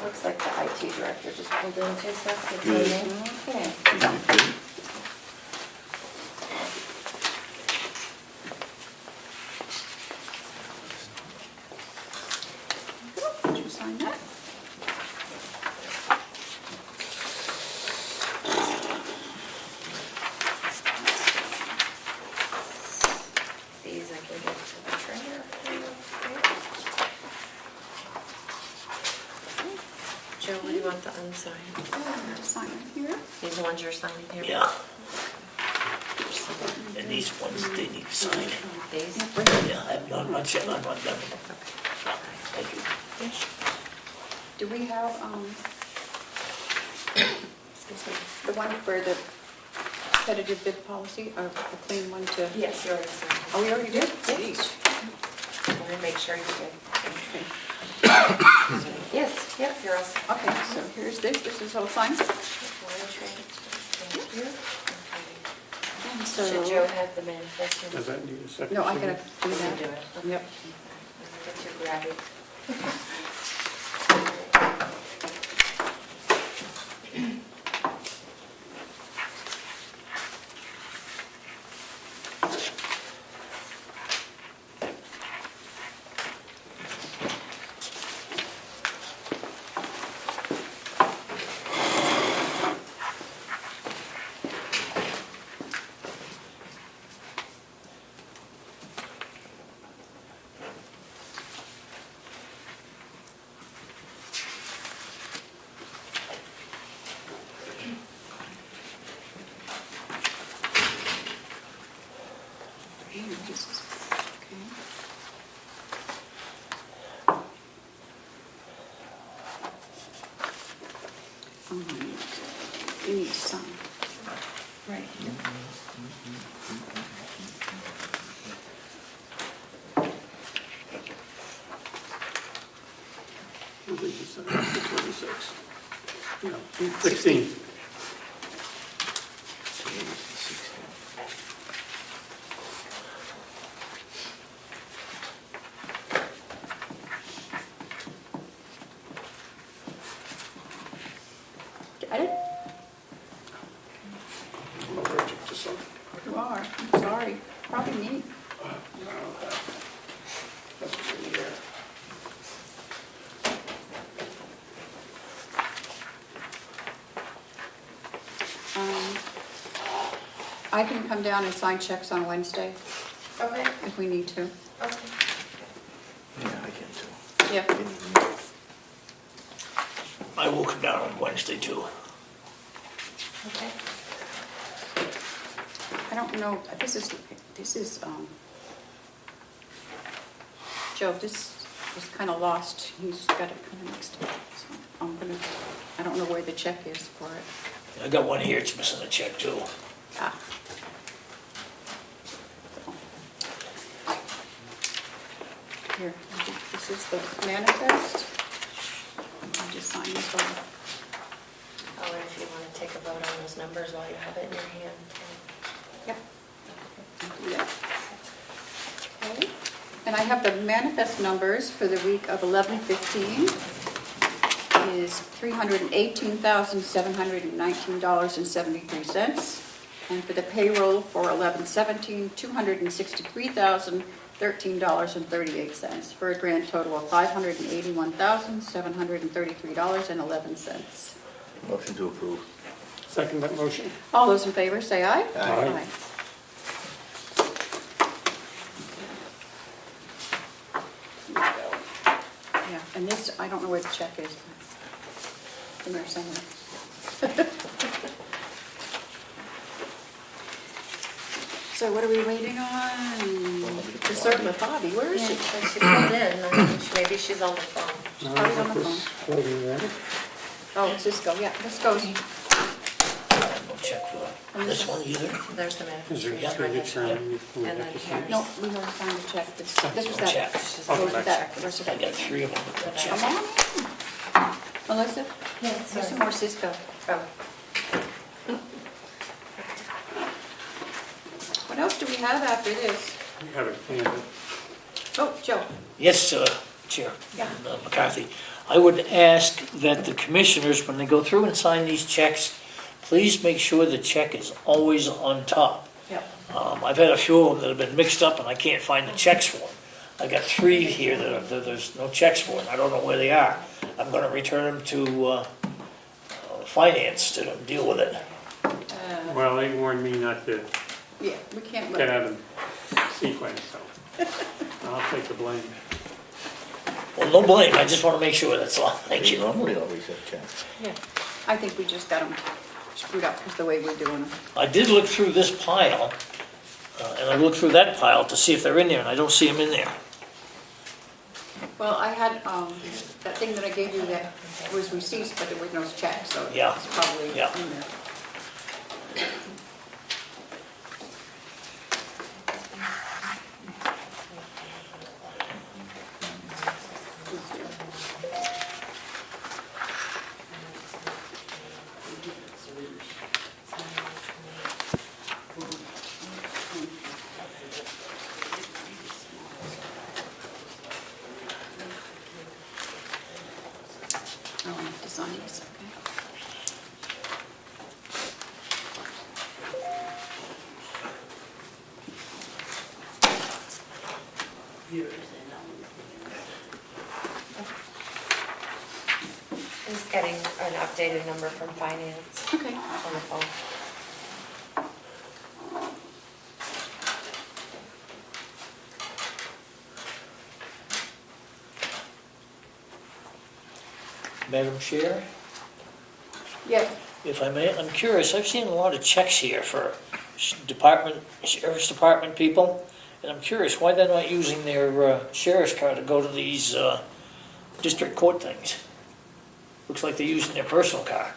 Looks like the IT director just pulled in too, so that's good. Good. Okay. Did you sign that? you want the unsigned? Just sign it here. These are the ones you're signing here? Yeah. And these ones, they need to sign. These? Yeah, I'm not sure, I'm not done. Thank you. Do we have, Excuse me. the one for the competitive bid policy, or the clean one to? Yes, you already signed. Oh, we already did? Yes. Jeez. I'm gonna make sure you did. Okay. Yes, yep, you're all set. Okay, so here's this is all signed. Wire transfer, thank you. Okay. And Should Joe so, have the manifest? Does that need a second? no, I gotta signature? do You can that. do it. Yep. Get too grabby. This is- okay. You need to sign. Right. I think you said after 26. No, 16. Got it? I'm allergic to some. You are, I'm sorry. Probably me. That's what we hear. I can come down and sign checks on Wednesday Okay, if we need to. okay. Yeah, I can too. Yeah. I will come down on Wednesday too. Okay. I don't know, this is, Joe, this is kind of lost. He's got it kind of mixed up. So I don't know where the check is for it. I got one here, it's missing a check too. Ah. Here, I think this is the manifest. I'll just sign this one. Oh, and if you want to take a vote on those numbers while you have it in your hand. Yep. I'll do that. Okay. And I have the manifest numbers for the week of 11/15 is $318,719.73. And for the payroll for 11/17, $263,013.38, for a grand total of $581,733.11. Motion to approve. Second that motion? All those in favor, say aye. Aye. Here we go. Yeah, and this, I don't know where the check is. In there somewhere. So what are we waiting on? To serve with Bobby, where is Yeah, she? she called in, I think maybe she's on the phone. Probably on the phone. Floating there. Oh, Cisco, yeah, this goes. No check for this one either. There's the Is there a manifest. signature underneath? We And have then to sign? here's. No, we already signed the check. This was that. Check. Goes with that, the rest of I that. got three of them. Come on in. Melissa, Yeah, there's some more Cisco. Oh, What else do we have after this? We have it handed. Oh, Joe. Yes, Chair Yeah. McCarthy. I would ask that the commissioners, when they go through and sign these checks, please make sure the check is always on top. Yep. I've had a few of them that have been mixed up and I can't find the checks for them. I got three here that there's no checks for, and I don't know where they are. I'm gonna return them to finance to deal with it. Well, they warned me not to Yeah, we can't get look. out of sequence, so I'll take the blame. Well, no blame, I just want to make sure that's all, thank They you. normally always have checks. Yeah. I think we just got them screwed up because the way we're doing them. I did look through this pile, and I looked through that pile to see if they're in there, and I don't see them in there. Well, I had, that thing that I gave you that was receipts, but there was no check, so Yeah. it's probably in Yeah. there. Oh, I have to sign this, okay. Just getting an updated number from finance Okay. on the phone. Madam Chair, Yeah, if I may, I'm curious, I've seen a lot of checks here for sheriff's department people, and I'm curious why they're not using their sheriff's car to go to these district court things. Looks like they're using their personal car.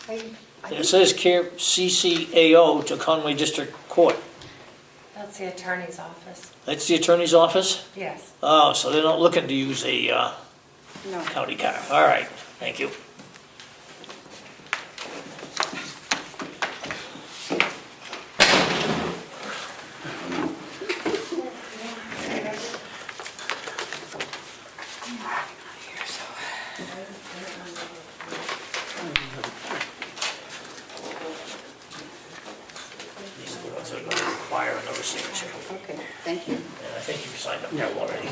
I And it think, says CCAO to Conway District Court. That's the attorney's office. That's the attorney's office? Yes. Oh, so they're not looking to use a no. county car. All right, thank you. These are the ones that are going to require another signature. Okay, thank you. And I think you signed up now already.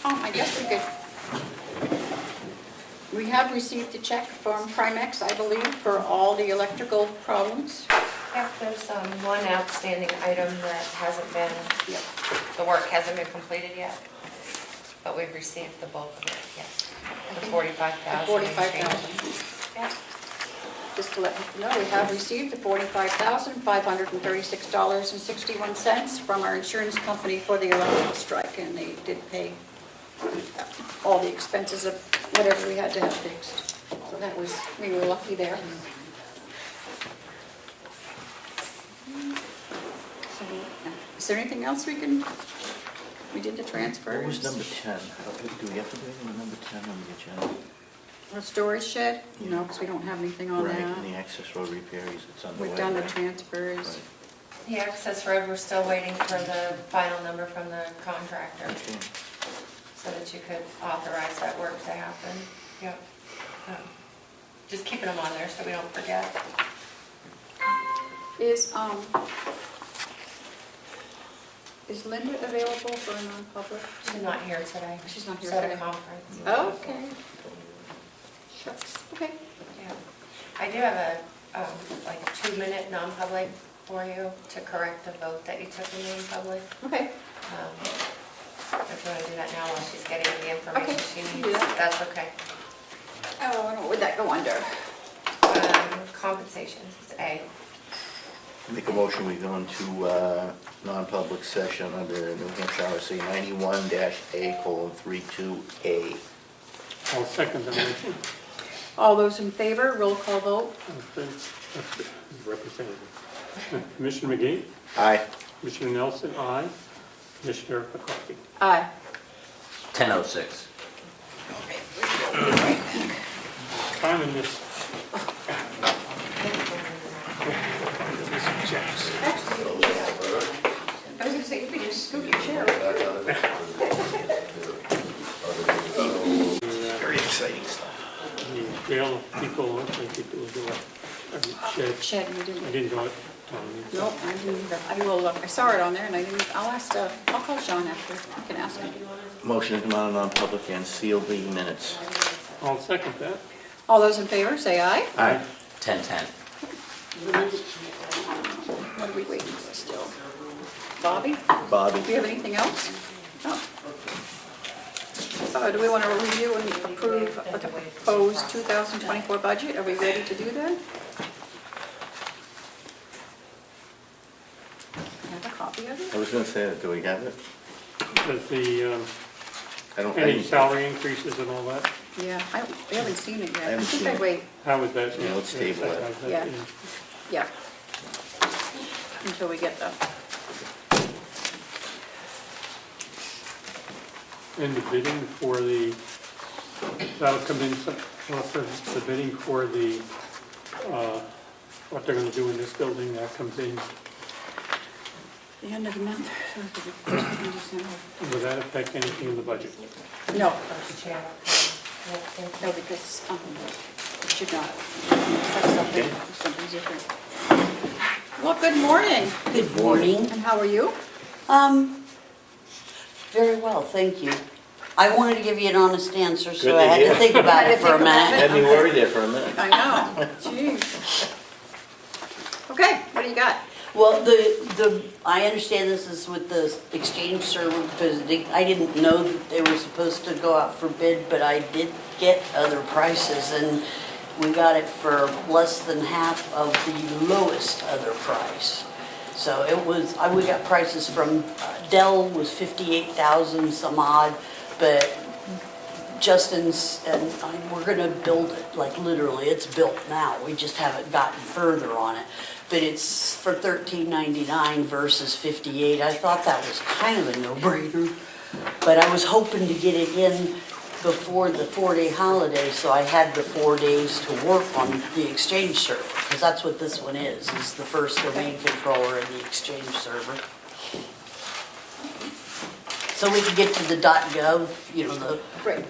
I guess we have received a check from Primex, I believe, for all the electrical problems. Yep, there's one outstanding item that hasn't been, Yep. the work hasn't been completed yet, but we've received the bulk of it, yes. The 45,000. 45,000. Yep. Just to let you know, we have received the $45,536.61 from our insurance company for the electrical strike, and they did pay all the expenses of whatever we had to have fixed. So that was, we were lucky there. So, is there anything else we did the transfers? What was number 10? Do we have to do anything with number 10 on the agenda? The storage shed? No, because we don't have anything on Right, that. and the access road repairs, it's underway. We've done the right? transfers. Right. The access road, we're still waiting for the final number from the contractor, Okay. so that you could authorize that work to happen. Yep. Just keeping them on there so we don't forget. Is Linda available for a non-public? She's not here today. She's not here She's at today. a conference. Okay. Shucks, okay. Yeah. I do have a, like, 2-minute non-public for you to correct a vote that you took in non-public. Okay. If you want to do that now while she's getting the information Okay, she you can needs, do that. that's okay. Oh, I don't know, would that go under? Compensations, it's A. Make a motion, we go into non-public session under New Hampshire RSA 91-A:32A. I'll second the motion. All those in favor, roll call vote? Representative. Commissioner McGee, Aye. Commissioner Nelson, aye. Commissioner McCarthy. Aye. 10:06. Time in this. I was gonna say, if we just scoot your chair. Very exciting stuff. The jail people, I think people will do it. Shed. Shed, we I didn't. didn't do it. Nope, I didn't either. I will, I saw it on there and I didn't, I'll call Sean after, I can ask him. Motion to come out of non-public and seal the minutes. I'll second that. All those in favor, say aye. Aye. 10-10. What are we waiting for still? Bobby, Bobby. do you have anything else? No. So do we want to review and approve a proposed 2024 budget? Are we ready to do that? Have a copy of it? I was gonna say, do we have it? Does the, I don't. any salary increases and all that? Yeah, I haven't seen it yet. I haven't think seen I'd it. wait, How is that? Yeah, let's table it. how's that Yeah. being- yeah. Until we get the, And the bidding for the, that'll come in, the bidding for the, what they're gonna do in this building, that comes in, the end of the month. So it's the first week in December. will that affect anything in the budget? No. No, because it should not. That's something different. Well, good morning. Good morning. And how are you? Very well, thank you. I wanted to give you an honest answer, Good so to I had hear. to think about it for a minute. Had me worried there for a minute. I know. Jeez. Okay, what do you got? Well, I understand this is with the exchange server, because I didn't know that they were supposed to go out for bid, but I did get other prices, and we got it for less than half of the lowest other price. So it was, we got prices from, Dell was 58,000 some odd, but Justin's, and we're gonna build it, like literally, it's built now, we just haven't gotten further on it. But it's for $13.99 versus $58. I thought that was kind of a no-brainer, but I was hoping to get it in before the 4-day holiday, so I had the 4 days to work on the exchange server, because that's what this one is the first domain controller and the exchange server. So we can get to the .gov, the Great.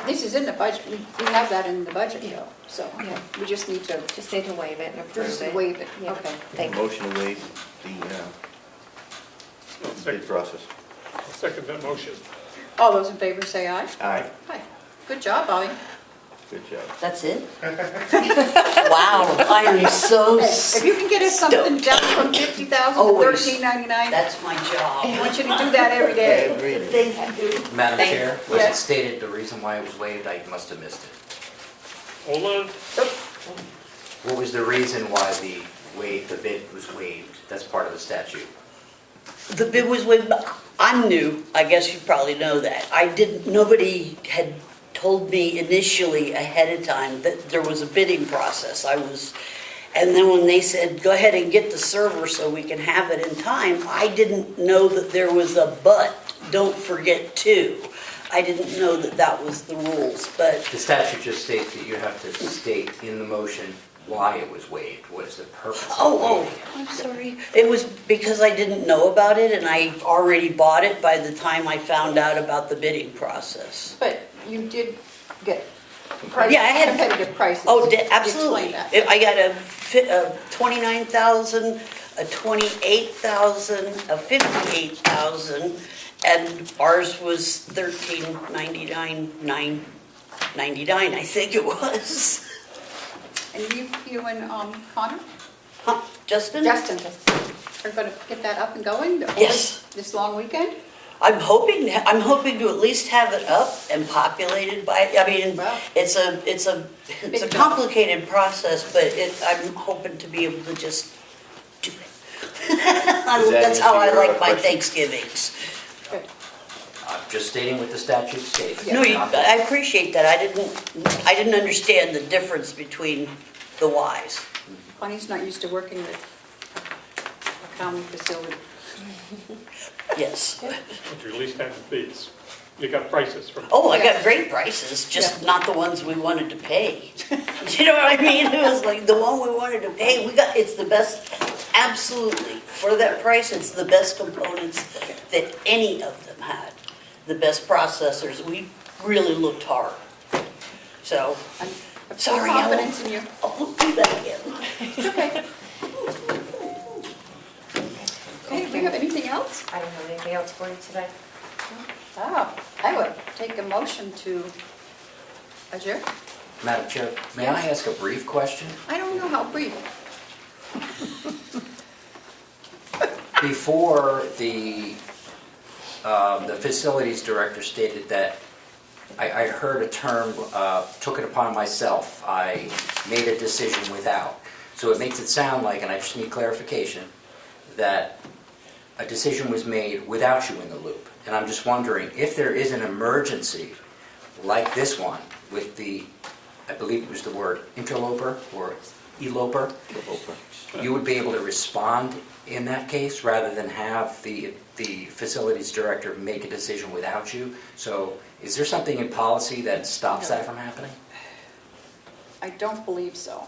This is in the budget. We have that in the budget, though. So we just need to Just need to waive it and approve just it. waive it. Yeah. Okay. Thank you. Motion to waive I'll the bid second, process. I'll second that motion. All those in favor say aye. Aye. Aye. Good job, Bobby. Good job. that's it? Wow, I am so If you can get us something down from 50,000 to Always. $13.99, That's my I job. want you to do that every day. Every day. Thank you. Madam Thank- Chair, was Yeah. it stated the reason why it was waived? I must have missed it. Hold on, What was the reason why the bid was waived? That's part of the statute. The bid was with, I'm new, I guess you probably know that. Nobody had told me initially ahead of time that there was a bidding process. And then when they said, go ahead and get the server so we can have it in time, I didn't know that there was a but, don't forget to. I didn't know that that was the rules, but The statute just states that you have to state in the motion why it was waived. What is the purpose of Oh, waiving it? I'm sorry. It was because I didn't know about it, and I already bought it by the time I found out about the bidding process. But you did get Yeah, I had- competitive prices. Oh, You absolutely. explained that. I got a 29,000, a 28,000, a 58,000, and ours was 1399, 999, I think it was. And you and Connor, Huh, Justin? Justin, are going to get that up and going? over Yes. This long weekend? I'm hoping to at least have it up and populated by, Wow. it's a Big job. complicated process, but I'm hoping to be able to just do it. That's how I answer your like my question? Thanksgivings. Good. I'm just stating what the statute states. No, I appreciate that. I didn't understand the difference between the whys. Connie's not used to working with a county facility. Yes. but you at least have the bids. You got prices from, Oh, I got great prices, just not the ones we wanted to pay. You know what I mean? It was like the one we wanted to pay, it's the best, absolutely. For that price, it's the best components that any of them had. The best processors. We really looked hard. So, I have full sorry, confidence in you. I'll do that again. Okay. Okay, do we have anything else? I don't have anything else for you today. I would take a motion to Adjourn? Madam Chair, may I ask a brief question? I don't know how brief. Before the facilities director stated that, I heard a term, took it upon myself, I made a decision without. So it makes it sound like, and I just need clarification, that a decision was made without you in the loop. And I'm just wondering, if there is an emergency like this one with the, I believe it was the word interloper or eloper, you would be able to respond in that case rather than have the facilities director make a decision without you? So is there something in policy that stops that from happening? I don't believe so.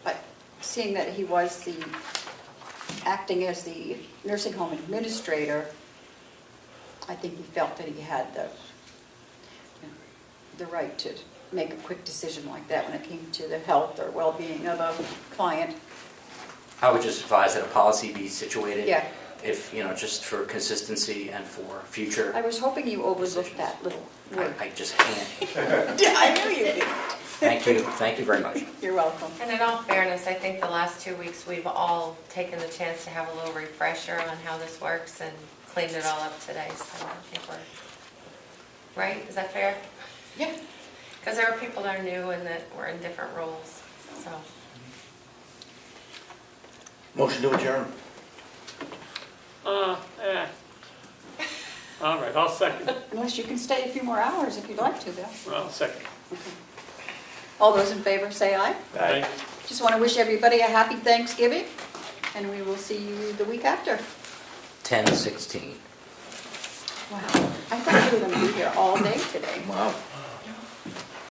But seeing that he was acting as the nursing home administrator, I think he felt that he had the right to make a quick decision like that when it came to the health or well-being of a client. I would just advise that a policy be situated. Yeah. If, just for consistency and for future. I was hoping you overlooked that little word. I just can't. I knew you did. Thank you very much. You're welcome. And in all fairness, I think the last 2 weeks, we've all taken the chance to have a little refresher on how this works and cleaned it all up today, so I think we're, right? Is that fair? Yeah. Because there are people that are new and that were in different roles, so. Motion to adjourn. Eh. All right, I'll second. Unless you can stay a few more hours if you'd like to, Bill. I'll second. All those in favor say aye. Aye. Just want to wish everybody a happy Thanksgiving, and we will see you the week after. 10:16. Wow, I thought you were going to be here all day today. Wow.